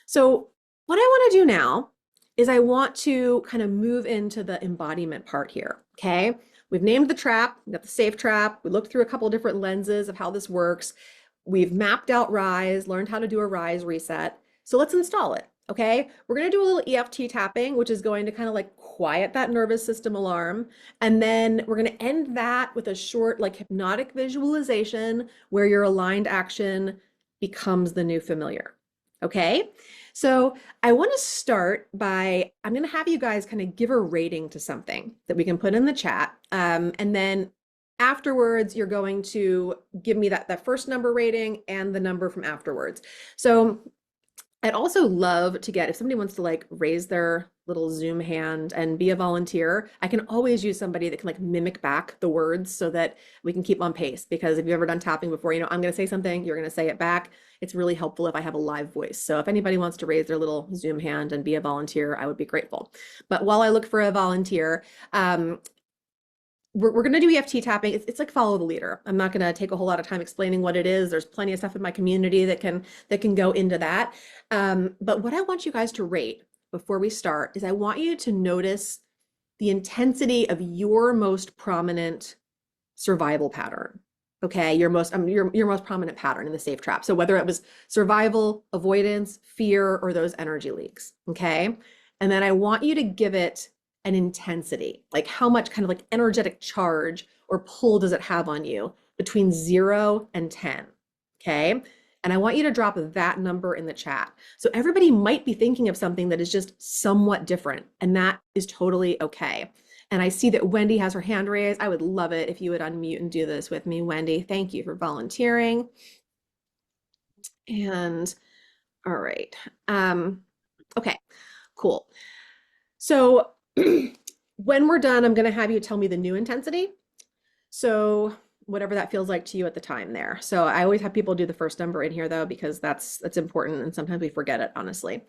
A: So, what I want to do now is I want to kind of move into the embodiment part here. Okay. We've named the trap, we got the safe trap. We looked through a couple of different lenses of how this works. We've mapped out Rise, learned how to do a Rise reset. So let's install it. Okay. We're going to do a little EFT tapping, which is going to kind of like quiet that nervous system alarm. And then we're going to end that with a short, like, hypnotic visualization where your aligned action becomes the new familiar. Okay. So I want to start by, I'm going to have you guys kind of give a rating to something that we can put in the chat. And then Afterwards, you're going to give me that first number rating and the number from afterwards. So I'd also love to get, if somebody wants to like raise their little Zoom hand and be a volunteer, I can always use somebody that can like mimic back the words so that we can keep on pace. Because if you've ever done tapping before, I'm going to say something, you're going to say it back. It's really helpful if I have a live voice. So if anybody wants to raise their little Zoom hand and be a volunteer, I would be grateful. But while I look for a volunteer, we're going to do EFT tapping. It's like follow the leader. I'm not going to take a whole lot of time explaining what it is. There's plenty of stuff in my community that can go into that. But what I want you guys to rate before we start is I want you to notice the intensity of your most prominent survival pattern. Okay, your most prominent pattern in the safe trap. So whether it was survival, avoidance, fear, or those energy leaks. Okay, and then I want you to give it an intensity, like how much kind of like energetic charge or pull does it have on you between 0 and 10. Okay, and I want you to drop that number in the chat. So everybody might be thinking of something that is just somewhat different, and that is totally okay. And I see that Wendy has her hand raised. I would love it if you would unmute and do this with me, Wendy. Thank you for volunteering. And all right. Okay, cool. So when we're done, I'm going to have you tell me the new intensity. So whatever that feels like to you at the time there. So I always have people do the first number in here though, because that's important. And sometimes we forget it, honestly.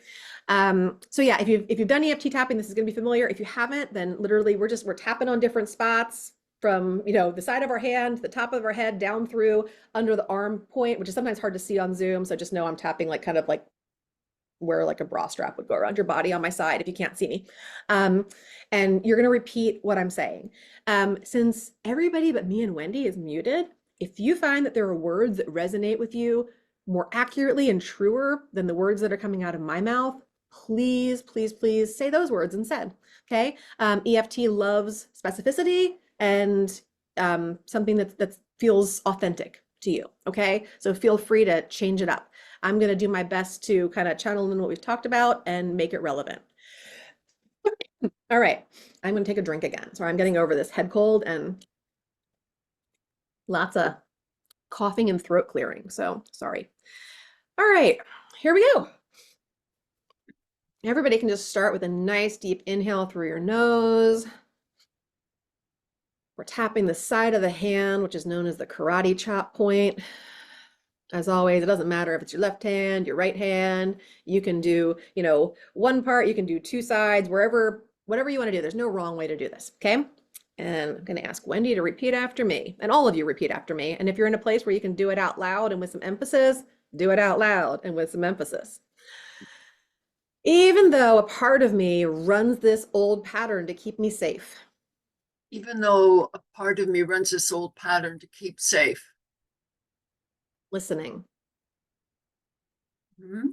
A: So yeah, if you've done EFT tapping, this is going to be familiar. If you haven't, then literally we're tapping on different spots from, the side of our hand, the top of our head, down through under the arm point, which is sometimes hard to see on Zoom. So just know I'm tapping like kind of like where like a bra strap would go around your body on my side if you can't see me. And you're going to repeat what I'm saying. Since everybody but me and Wendy is muted, if you find that there are words that resonate with you more accurately and truer than the words that are coming out of my mouth, please, please, please say those words instead. Okay. EFT loves specificity and something that feels authentic to you. Okay. So feel free to change it up. I'm going to do my best to kind of channel in what we've talked about and make it relevant. All right, I'm going to take a drink again. So I'm getting over this head cold and lots of coughing and throat clearing. So sorry. All right, here we go. Everybody can just start with a nice deep inhale through your nose. We're tapping the side of the hand, which is known as the karate chop point. As always, it doesn't matter if it's your left hand, your right hand. You can do, one part, you can do two sides, whatever you want to do. There's no wrong way to do this, okay? And I'm going to ask Wendy to repeat after me, and all of you repeat after me. And if you're in a place where you can do it out loud and with some emphasis, do it out loud and with some emphasis. Even though a part of me runs this old pattern to keep me safe.
B: Even though a part of me runs this old pattern to keep safe.
A: Listening.
B: Mm-hmm.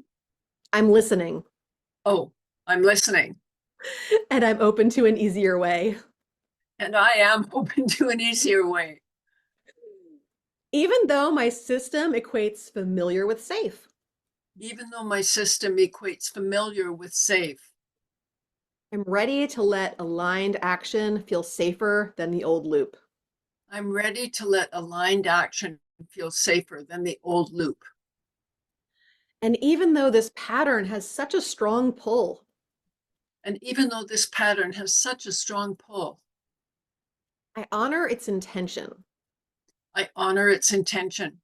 A: I'm listening.
B: Oh, I'm listening.
A: And I'm open to an easier way.
B: And I am open to an easier way.
A: Even though my system equates familiar with safe.
B: Even though my system equates familiar with safe.
A: I'm ready to let aligned action feel safer than the old loop.
B: I'm ready to let aligned action feel safer than the old loop.
A: And even though this pattern has such a strong pull.
B: And even though this pattern has such a strong pull.
A: I honor its intention.
B: I honor its intention.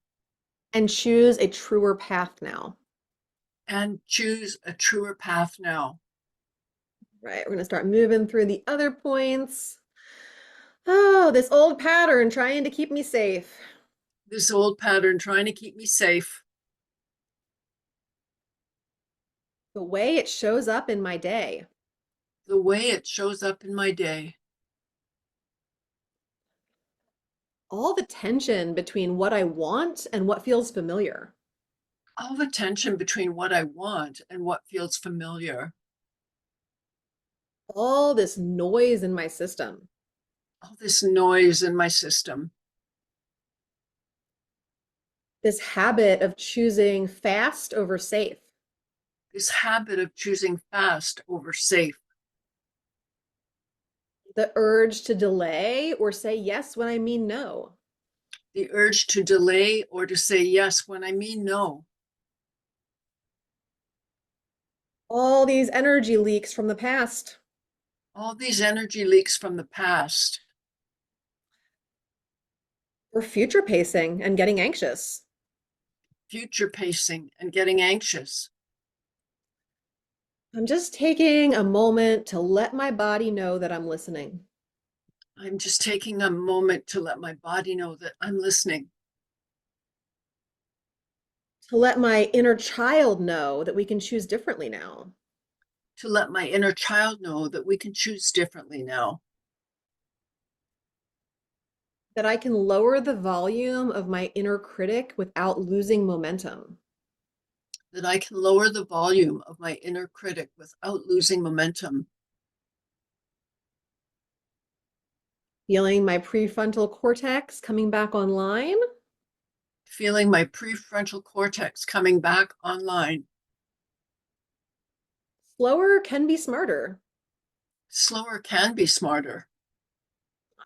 A: And choose a truer path now.
B: And choose a truer path now.
A: Right, we're going to start moving through the other points. Oh, this old pattern trying to keep me safe.
B: This old pattern trying to keep me safe.
A: The way it shows up in my day.
B: The way it shows up in my day.
A: All the tension between what I want and what feels familiar.
B: All the tension between what I want and what feels familiar.
A: All this noise in my system.
B: All this noise in my system.
A: This habit of choosing fast over safe.
B: This habit of choosing fast over safe.
A: The urge to delay or say yes when I mean no.
B: The urge to delay or to say yes when I mean no.
A: All these energy leaks from the past.
B: All these energy leaks from the past.
A: Or future pacing and getting anxious.
B: Future pacing and getting anxious.
A: I'm just taking a moment to let my body know that I'm listening.
B: I'm just taking a moment to let my body know that I'm listening.
A: To let my inner child know that we can choose differently now.
B: To let my inner child know that we can choose differently now.
A: That I can lower the volume of my inner critic without losing momentum.
B: That I can lower the volume of my inner critic without losing momentum.
A: Feeling my prefrontal cortex coming back online.
B: Feeling my prefrontal cortex coming back online.
A: Slower can be smarter.
B: Slower can be smarter.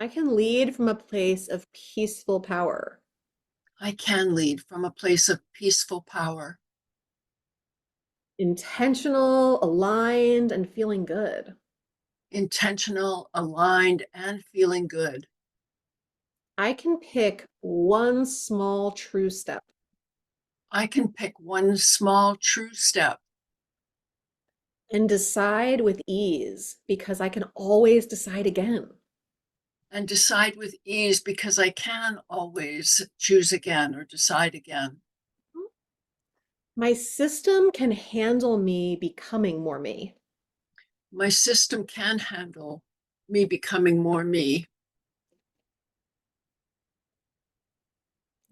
A: I can lead from a place of peaceful power.
B: I can lead from a place of peaceful power.
A: Intentional, aligned, and feeling good.
B: Intentional, aligned, and feeling good.
A: I can pick one small true step.
B: I can pick one small true step
A: And decide with ease because I can always decide again.
B: and decide with ease because I can always choose again or decide again.
A: My system can handle me becoming more me.
B: My system can handle me becoming more me.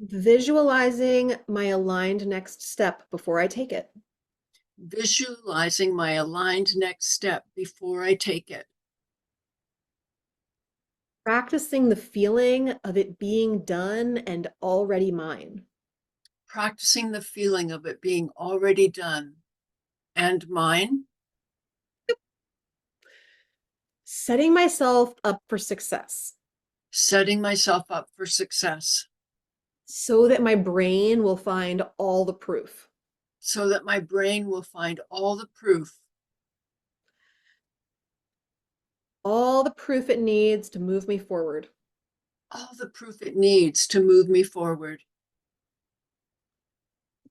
A: Visualizing my aligned next step before I take it.
B: Visualizing my aligned next step before I take it.
A: Practicing the feeling of it being done and already mine.
B: Practicing the feeling of it being already done and mine.
A: Setting myself up for success
B: Setting myself up for success
A: so that my brain will find all the proof.
B: so that my brain will find
A: All the proof it needs to move me forward.
B: all the proof it needs to move me forward.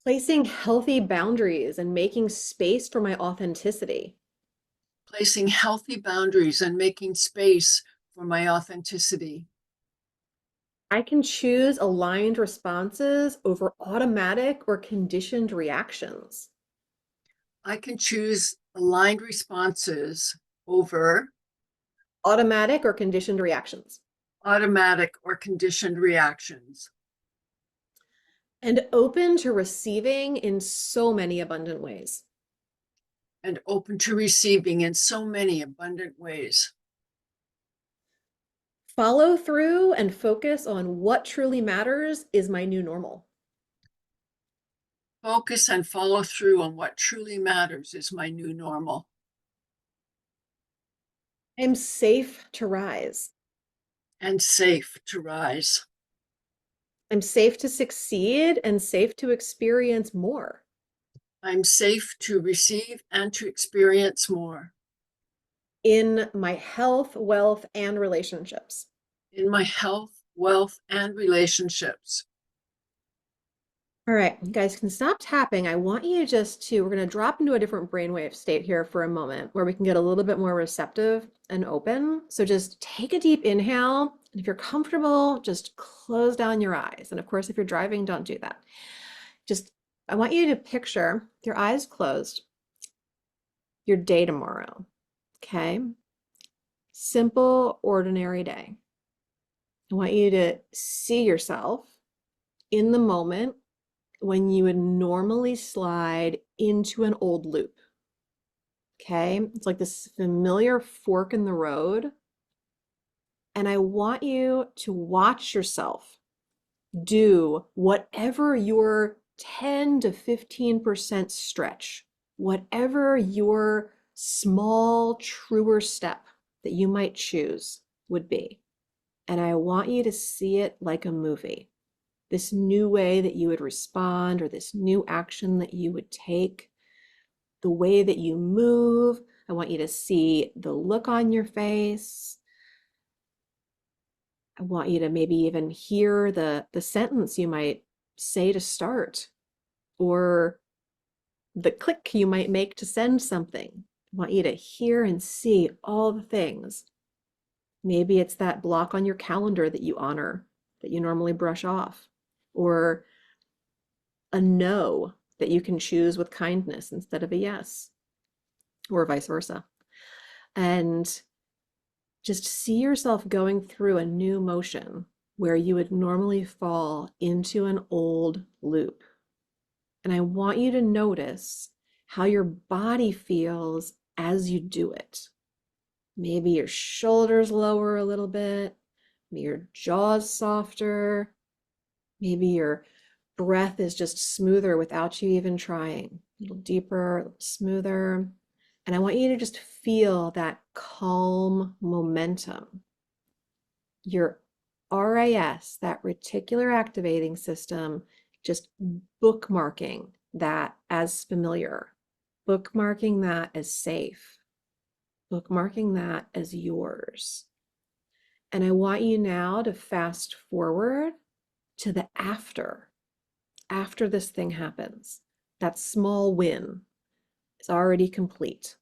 A: Placing healthy boundaries and making space for my authenticity.
B: Placing healthy boundaries and making space for my authenticity.
A: I can choose aligned responses over automatic or conditioned reactions.
B: I can choose aligned responses over
A: Automatic or conditioned reactions.
B: automatic or conditioned reactions.
A: And open to receiving in so many abundant ways.
B: And open to receiving in so many abundant ways.
A: Follow through and focus on what truly matters is my new normal.
B: Focus and follow through on what truly matters is my new normal.
A: I'm safe to rise.
B: And safe to rise.
A: I'm safe to succeed and safe to experience more.
B: I'm safe to receive and to experience more.
A: In my health, wealth, and relationships.
B: In my health, wealth, and relationships.
A: All right, you guys can stop tapping. I want you just to, we're going to drop into a different brainwave state here for a moment where we can get a little bit more receptive and open. So just take a deep inhale. And if you're comfortable, just close down your eyes. And of course, if you're driving, don't do that. Just, I want you to picture your eyes closed, your day tomorrow. Okay. Simple, ordinary day. I want you to see yourself in the moment when you would normally slide into an old loop. Okay, it's like this familiar fork in the road. And I want you to watch yourself do whatever your 10 to 15% stretch, whatever your small, truer step. that you might choose would be. And I want you to see it like a movie. This new way that you would respond, or this new action that you would take, the way that you move. I want you to see the look on your face. I want you to maybe even hear the sentence you might say to start, or the click you might make to send something. I want you to hear and see all the things. Maybe it's that block on your calendar that you honor, that you normally brush off, or a no that you can choose with kindness instead of a yes, or vice versa. And just see yourself going through a new motion where you would normally fall into an old loop. And I want you to notice how your body feels as you do it. Maybe your shoulders lower a little bit, maybe your jaw's softer, maybe your breath is just smoother without you even trying, a little deeper, a little smoother. And I want you to just feel that calm momentum. Your RAS, that reticular activating system, just bookmarking that as familiar, bookmarking that as safe, bookmarking that as yours. And I want you now to fast forward to the after this thing happens. That small win is already complete.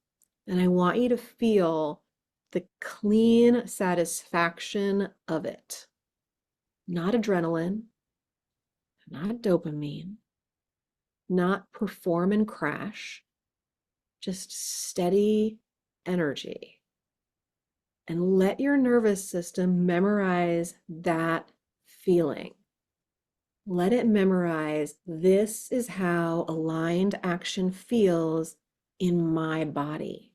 A: And I want you to feel the clean satisfaction of it. Not adrenaline, not dopamine, not perform and crash, just steady energy. And let your nervous system memorize that feeling. Let it memorize, this is how aligned action feels in my body.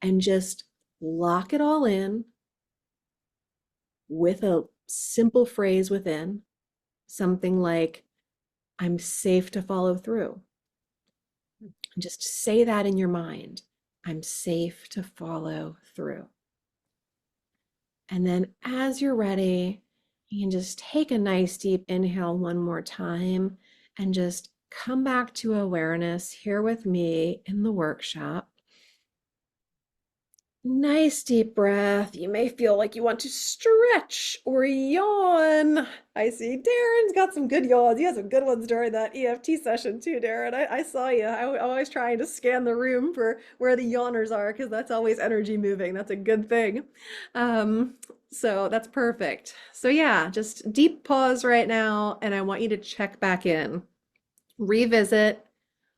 A: And just lock it all in with a simple phrase within, something like, I'm safe to follow through. And just say that in your mind. I'm safe to follow through. And then as you're ready, you can just take a nice deep inhale one more time and just come back to awareness here with me in the workshop. Nice deep breath. You may feel like you want to stretch or yawn. I see Darren's got some good yawns. You had some good ones during that EFT session too, Darren. I saw you. I'm always trying to scan the room for where the yawners are because that's always energy moving. That's a good thing. So that's perfect. So yeah, just deep pause right now, and I want you to check back in. Revisit,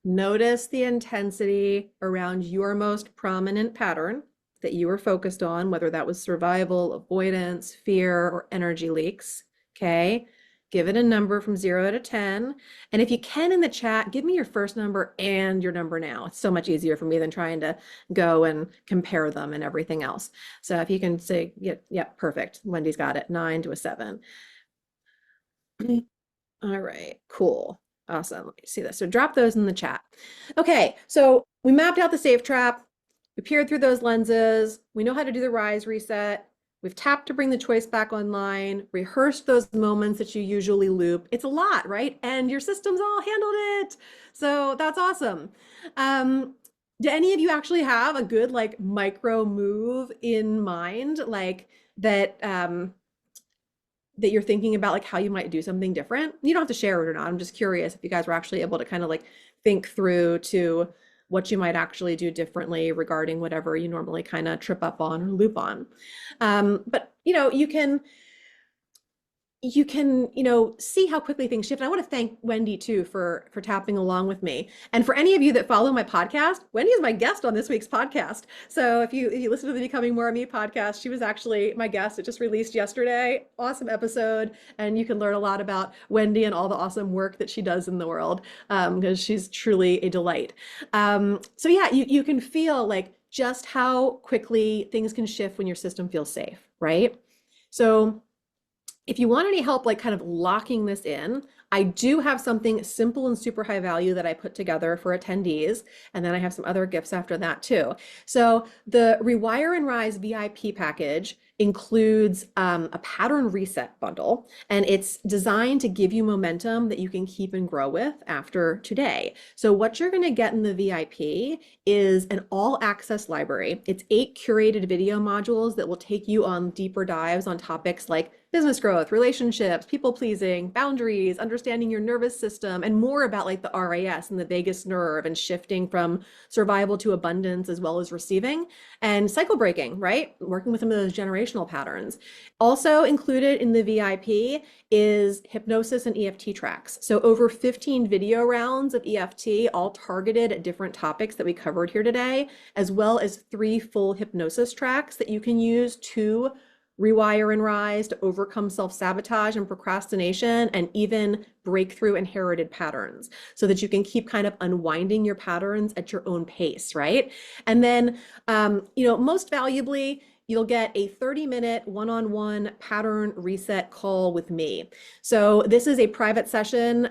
A: notice the intensity around your most prominent pattern that you were focused on, whether that was survival, avoidance, fear, or energy leaks. Okay. Give it a number from 0 to 10. And if you can in the chat, give me your first number and your number now. It's so much easier for me than trying to go and compare them and everything else. So if you can say, yeah, perfect. Wendy's got it, 9 to a 7. All right, cool. Awesome. Let me see this. So drop those in the chat. Okay, so we mapped out the safe trap. We peered through those lenses. We know how to do the rise reset. We've tapped to bring the choice back online, rehearsed those moments that you usually loop. It's a lot, right? And your system's all handled it. So that's awesome. Do any of you actually have a good like micro move in mind, like that that you're thinking about, like how you might do something different? You don't have to share it or not. I'm just curious if you guys were actually able to kind of like think through to what you might actually do differently regarding whatever you normally kind of trip up on or loop on. But you know, you can, you know, see how quickly things shift. And I want to thank Wendy too for tapping along with me. And for any of you that follow my podcast, Wendy is my guest on this week's podcast. So if you listen to the Becoming More of Me podcast, she was actually my guest. It just released yesterday. Awesome episode. And you can learn a lot about Wendy and all the awesome work that she does in the world, because she's truly a delight. So yeah, you can feel like just how quickly things can shift when your system feels safe, right? So If you want any help, like kind of locking this in, I do have something simple and super high value that I put together for attendees. And then I have some other gifts after that too. So the Rewire and Rise VIP package includes a pattern reset bundle, and it's designed to give you momentum that you can keep and grow with after today. So what you're going to get in the VIP is an all access library. It's 8 curated video modules that will take you on deeper dives on topics like business growth, relationships, people pleasing, boundaries, understanding your nervous system, and more about like the RAS and the vagus nerve and shifting from survival to abundance as well as receiving, and cycle breaking, right? Working with some of those generational patterns. Also included in the VIP is hypnosis and EFT tracks. So over 15 video rounds of EFT, all targeted at different topics that we covered here today, as well as 3 full hypnosis tracks that you can use to rewire and rise, to overcome self-sabotage and procrastination, and even break through inherited patterns so that you can keep kind of unwinding your patterns at your own pace, right? And then, most valuably, you'll get a 30-minute one-on-one pattern reset call with me. So this is a private session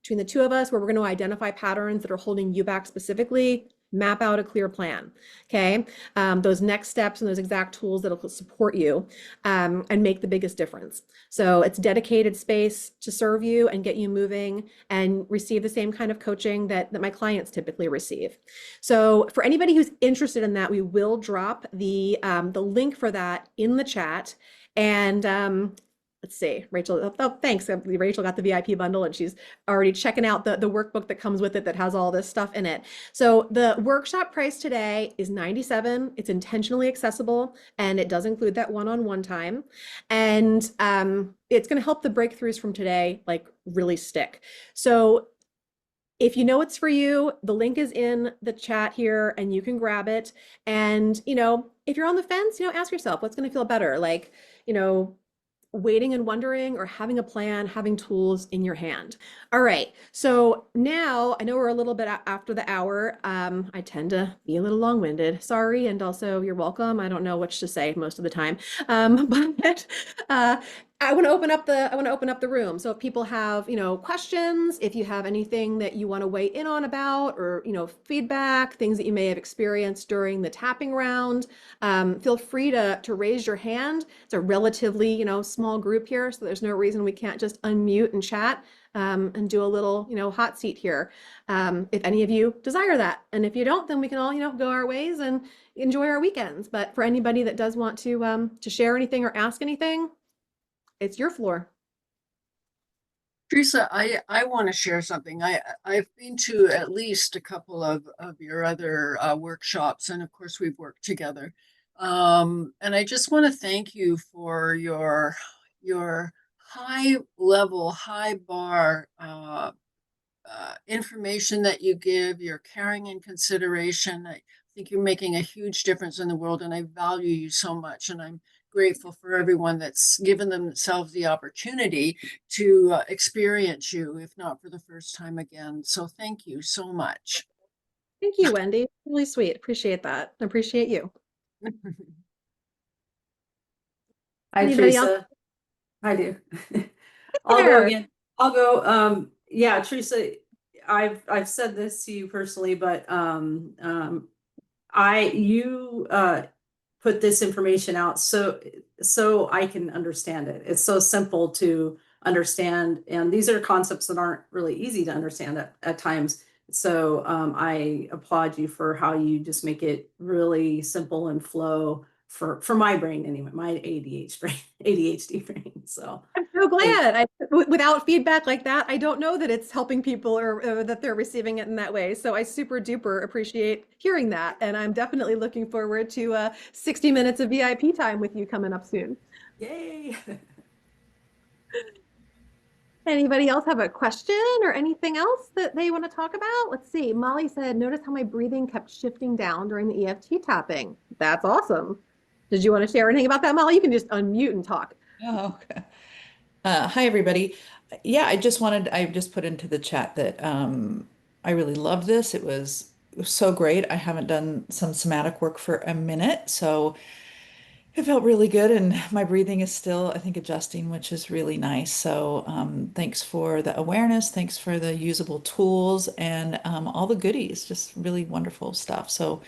A: between the two of us where we're going to identify patterns that are holding you back specifically, map out a clear plan. Okay. Those next steps and those exact tools that'll support you and make the biggest difference. So it's dedicated space to serve you and get you moving and receive the same kind of coaching that my clients typically receive. So for anybody who's interested in that, we will drop the link for that in the chat. And let's see, Rachel, oh, thanks. Rachel got the VIP bundle and she's already checking out the workbook that comes with it that has all this stuff in it. So the workshop price today is $97. It's intentionally accessible and it does include that one-on-one time. And it's going to help the breakthroughs from today like really stick. So if you know it's for you, the link is in the chat here and you can grab it. And, if you're on the fence, ask yourself, what's going to feel better? Like, waiting and wondering or having a plan, having tools in your hand. All right. So now I know we're a little bit after the hour. I tend to be a little long-winded. Sorry. And also you're welcome. I don't know what to say most of the time. But I want to open up the room. So if people have, questions, if you have anything that you want to weigh in on about or, feedback, things that you may have experienced during the tapping round, feel free to raise your hand. It's a relatively, small group here, so there's no reason we can't just unmute and chat and do a little, hot seat here. If any of you desire that. And if you don't, then we can all, go our ways and enjoy our weekends. But for anybody that does want to share anything or ask anything, it's your floor.
B: Teresa, I want to share something. I've been to at least a couple of your other workshops, and of course we've worked together. And I just want to thank you for your high level, high bar information that you give, your caring and consideration. I think you're making a huge difference in the world, and I value you so much. And I'm grateful for everyone that's given themselves the opportunity to experience you, if not for the first time again. So thank you so much.
A: Thank you, Wendy. Really sweet. Appreciate that. Appreciate you.
C: Hi,
A: Anybody else
C: Teresa. I do. I'll go
A: there?
C: again. I'll go. Yeah, Teresa, I've said this to you personally, but you put this information out so I can understand it. It's so simple to understand, and these are concepts that aren't really easy to understand at times. So I applaud you for how you just make it really simple and flow for my brain anyway, my ADHD brain. So
A: I'm so glad. Without feedback like that, I don't know that it's helping people or that they're receiving it in that way. So I super duper appreciate hearing that. And I'm definitely looking forward to 60 minutes of VIP time with you coming up soon.
C: yay.
A: Anybody else have a question or anything else that they want to talk about? Let's see. Molly said, notice how my breathing kept shifting down during the EFT tapping. That's awesome. Did you want to share anything about that, Molly? You can just unmute and talk.
D: Oh, okay. Hi, everybody. Yeah, I just put into the chat that I really loved this. It was so great. I haven't done some somatic work for a minute, so It felt really good, and my breathing is still, I think, adjusting, which is really nice. So, thanks for the awareness, thanks for the usable tools, and all the goodies. Just really wonderful stuff. So,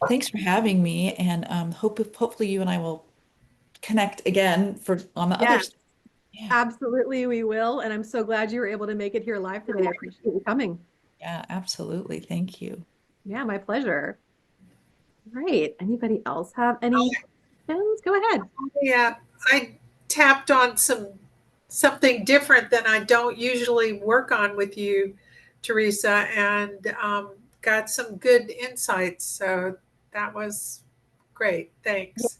D: thanks for having me, and hopefully you and I will connect again for on the other
A: Yes,
D: stuff. Yeah,
A: absolutely, we will. And I'm so glad you were able to make it here live today. I appreciate you coming.
D: yeah, absolutely. Thank you.
A: Yeah, my pleasure. Right. Anybody else have any questions? Go ahead.
E: Yeah, I tapped on something different than I don't usually work on with you, Teresa, and got some good insights. So that was great.
A: Yeah.
E: Thanks.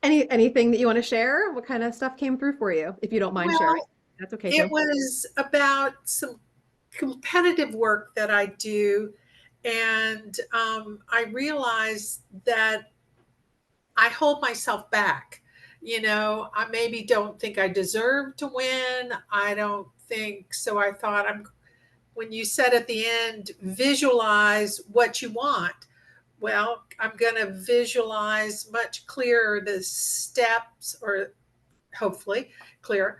A: Anything that you want to share? What kind of stuff came through for you? If you don't mind sharing,
E: Well,
A: that's okay
E: it
A: too.
E: was about some competitive work that I do, and I realized that I hold myself back. I maybe don't think I deserve to win. I don't think so. I thought when you said at the end, visualize what you want. Well, I'm going to visualize much clearer the steps, or hopefully clear,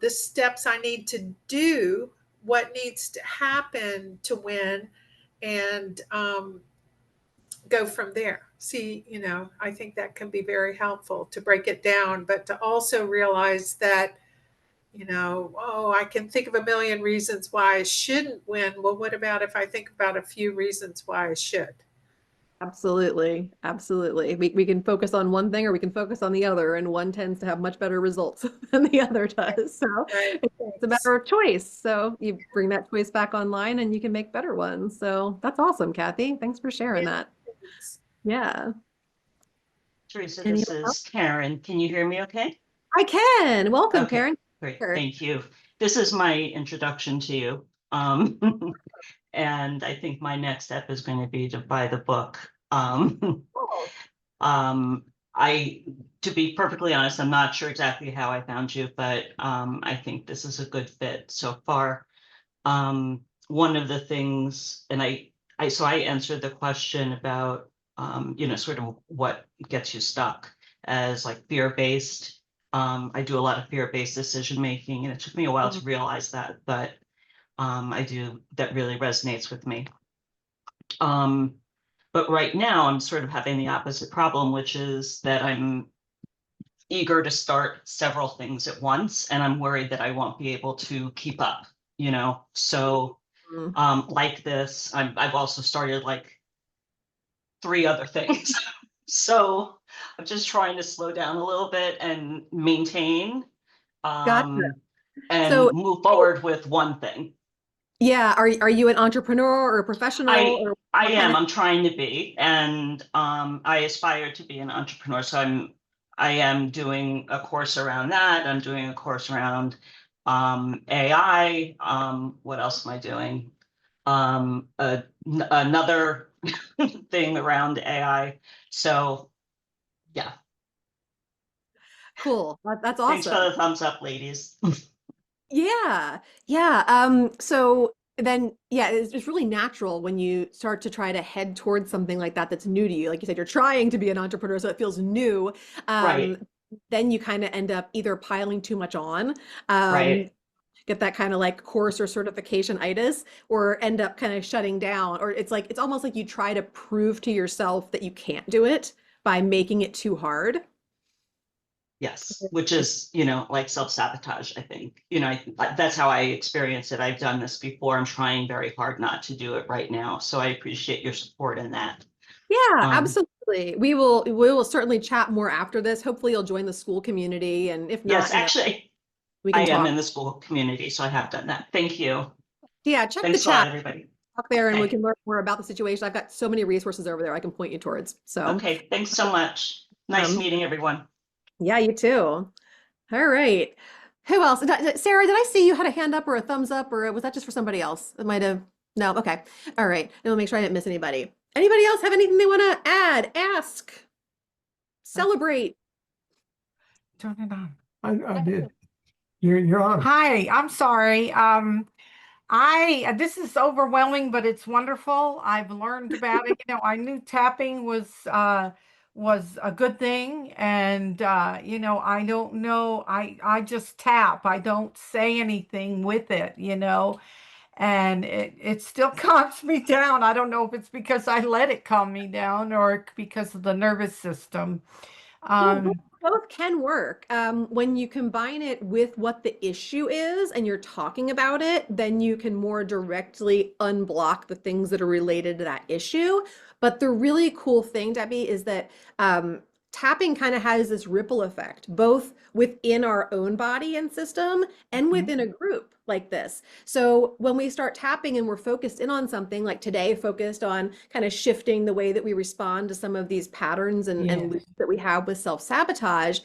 E: the steps I need to do, what needs to happen to win, and go from there. See, I think that can be very helpful to break it down, but to also realize that, oh, I can think of a million reasons why I shouldn't win. Well, what about if I think about a few reasons why I should?
A: Absolutely. Absolutely. We can focus on one thing or we can focus on the other, and one tends to have much better results than the other does. So
E: Right.
A: it's a
E: Thanks.
A: matter of choice. So you bring that choice back online and you can make better ones. So that's awesome, Kathy. Thanks for sharing
E: Yeah,
A: that.
E: thanks.
A: Yeah.
F: Teresa, this
A: Anyone else?
F: is Karen. Can you hear me okay?
A: I can. Welcome,
F: Okay,
A: Karen.
F: great.
A: Sure.
F: Thank you. This is my introduction to you. And I think my next step is going to be to buy the book.
A: Cool.
F: Um, to be perfectly honest, I'm not sure exactly how I found you, but I think this is a good fit so far. One of the things, and so I answered the question about, sort of what gets you stuck as like fear-based. I do a lot of fear-based decision making, and it took me a while
A: Mhm.
F: to realize that, but that really resonates with me. But right now I'm sort of having the opposite problem, which is that I'm eager to start several things at once, and I'm worried that I won't be able to keep up, So
A: Mhm.
F: like this, I've also started like 3 other things. So I'm just trying to slow down a little bit and maintain,
A: Gotcha.
F: and
A: So,
F: move forward with one thing.
A: yeah, are you an entrepreneur or a professional,
F: I
A: or
F: I
A: what kind
F: am.
A: of?
F: I'm trying to be, and I aspire to be an entrepreneur. So I am doing a course around that. I'm doing a course around AI. What else am I doing? Another thing around AI. So yeah,
A: Cool. That's
F: thanks for
A: awesome.
F: the thumbs up, ladies.
A: Yeah. Yeah. So then, yeah, it's really natural when you start to try to head towards something like that that's new to you. Like you said, you're trying to be an entrepreneur, so it feels new. Um,
F: Right,
A: then you kind of end up either piling too much on, um,
F: right.
A: get that kind of like course or certification itis, or end up kind of shutting down. Or it's almost like you try to prove to yourself that you can't do it by making it too hard.
F: Yes, which is, like self-sabotage, I think. That's how I experience it. I've done this before. I'm trying very hard not to do it right now. So I appreciate your support in that.
A: Yeah,
F: Um,
A: absolutely. We will certainly chat more after this. Hopefully you'll join the school community, and if
F: yes,
A: not,
F: actually,
A: we
F: I
A: can
F: am
A: talk.
F: in the school community, so I have done that. Thank you.
A: Yeah, check the
F: Thanks a lot,
A: chat
F: everybody.
A: up there and we
F: Okay.
A: can learn more about the situation. I've got so many resources over there I can point you towards. So,
F: Okay. Thanks so much. Nice meeting everyone.
A: yeah, you too. All right. Who else? Sarah, did I see you had a hand up or a thumbs up, or was that just for somebody else? It might have. No, okay. All right. And we'll make sure I didn't miss anybody. Anybody else have anything they want to add, ask, celebrate?
G: Turn it on. I did. You're on. Hi, I'm sorry. This is overwhelming, but it's wonderful. I've learned about it. I knew tapping was a good thing. And you know, I don't know, I just tap. I don't say anything with it, you know, and it still calms me down. I don't know if it's because I let it calm me down or because of the nervous system.
A: Well,
G: Um,
A: both can work. When you combine it with what the issue is and you're talking about it, then you can more directly unblock the things that are related to that issue. But the really cool thing, Debbie, is that tapping kind of has this ripple effect, both within our own body and system and within a group like this. So when we start tapping and we're focused in on something like today, focused on kind of shifting the way that we respond to some of these patterns and
G: yeah.
A: loops that we have with self-sabotage,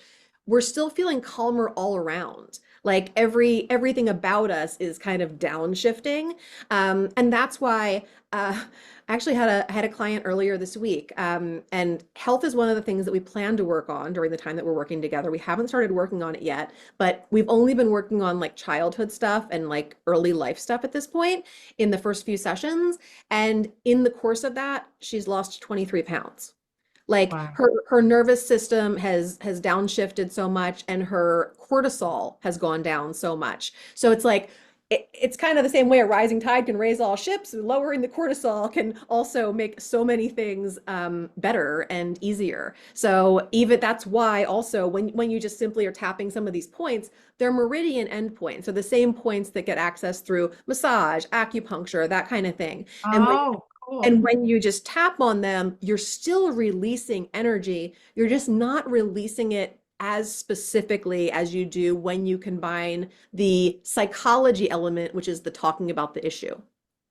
A: we're still feeling calmer all around. Like everything about us is kind of downshifting. And that's why I actually had a client earlier this week, and health is one of the things that we plan to work on during the time that we're working together. We haven't started working on it yet, but we've only been working on like childhood stuff and like early life stuff at this point in the first few sessions. And in the course of that, she's lost 23 pounds. Like
G: Wow.
A: her nervous system has downshifted so much and her cortisol has gone down so much. So it's like it's kind of the same way a rising tide can raise all ships. Lowering the cortisol can also make so many things better and easier. So even that's why also when you just simply are tapping some of these points, they're meridian endpoints. So the same points that get accessed through massage, acupuncture, that kind of thing. And when
G: Oh, cool.
A: and when you just tap on them, you're still releasing energy. You're just not releasing it as specifically as you do when you combine the psychology element, which is the talking about the issue.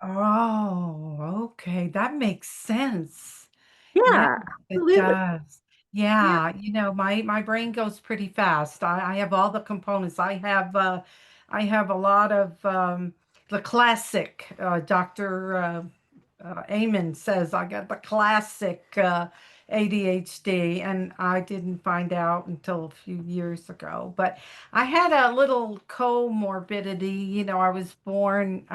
G: Oh, okay. That makes sense. Yeah,
A: Yeah,
G: it
A: absolutely.
G: does.
A: Yeah.
G: Yeah, you know, my brain goes pretty fast. I have all the components. I have a lot of the classic Dr. Amen says I got the classic ADHD, and I didn't find out until a few years ago. But I had a little comorbidity. You know, I was born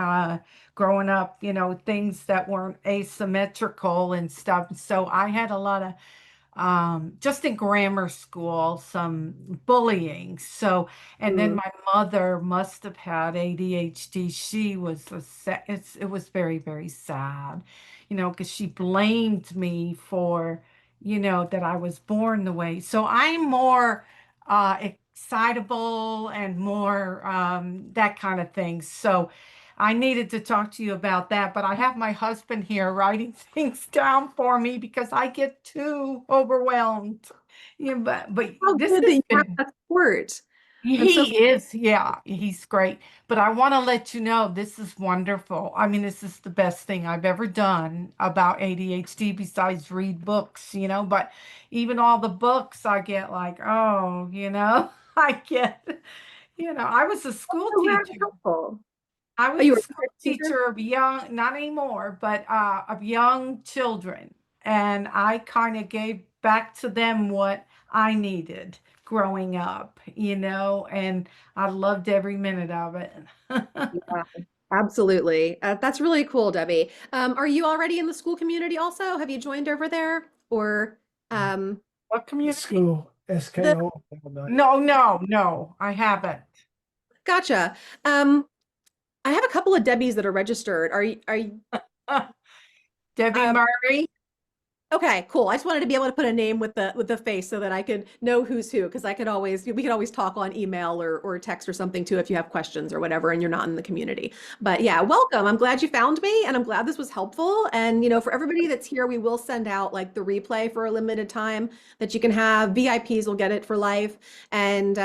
G: growing up, you know, things that weren't asymmetrical and stuff. So I had a lot of just in grammar school, some bullying. So, and then
A: Mm.
G: my mother must have had ADHD. She was it was very, very sad, you know, because she blamed me for, you know, that I was born the way. So I'm more excitable and more that kind of thing. So I needed to talk to you about that, but I have my husband here writing things down for me because I get too overwhelmed. Yeah, but
A: How
G: this
A: good that
G: has
A: you have
G: been,
A: that support. I'm so
G: he is, yeah, he's great. But I want to let you know this is wonderful. I mean, this is the best thing I've ever done about ADHD besides read books, you know, but even all the books I get like, oh, you know, I get, you know, I was a school
A: glad it's
G: teacher.
A: helpful.
G: I
A: Oh,
G: was
A: you
G: a
A: were a
G: school
A: therapy teacher?
G: teacher of young, not anymore, but of young children. And I kind of gave back to them what I needed growing up, you know, and I loved every minute of it.
A: Yeah, absolutely. That's really cool, Debbie. Are you already in the school community also? Have you joined over there? Or um,
G: What community?
H: School,
A: the
H: SKO.
G: No, no, no, I haven't.
A: gotcha. I have a couple of Debbies that are registered. Are you
G: Debbie
A: um,
G: Murray?
A: okay, cool. I just wanted to be able to put a name with the face so that I could know who's who, because I could always we could always talk on email or text or something too if you have questions or whatever and you're not in the community. But yeah, welcome. I'm glad you found me and I'm glad this was helpful. And you know, for everybody that's here, we will send out like the replay for a limited time that you can have. VIPs will get it for life. And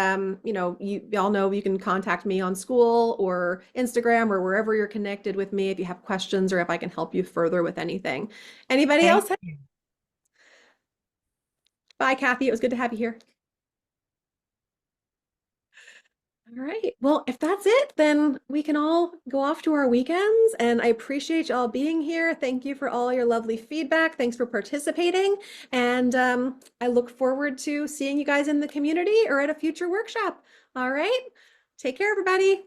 A: you know, you all know you can contact me on school or Instagram or wherever you're connected with me if you have questions or if I can help you further with anything. Anybody
G: Thank
A: else?
G: you.
A: Bye, Kathy. It was good to have you here. All right. Well, if that's it, then we can all go off to our weekends. And I appreciate y'all being here. Thank you for all your lovely feedback. Thanks for participating. And I look forward to seeing you guys in the community or at a future workshop. All right. Take care, everybody.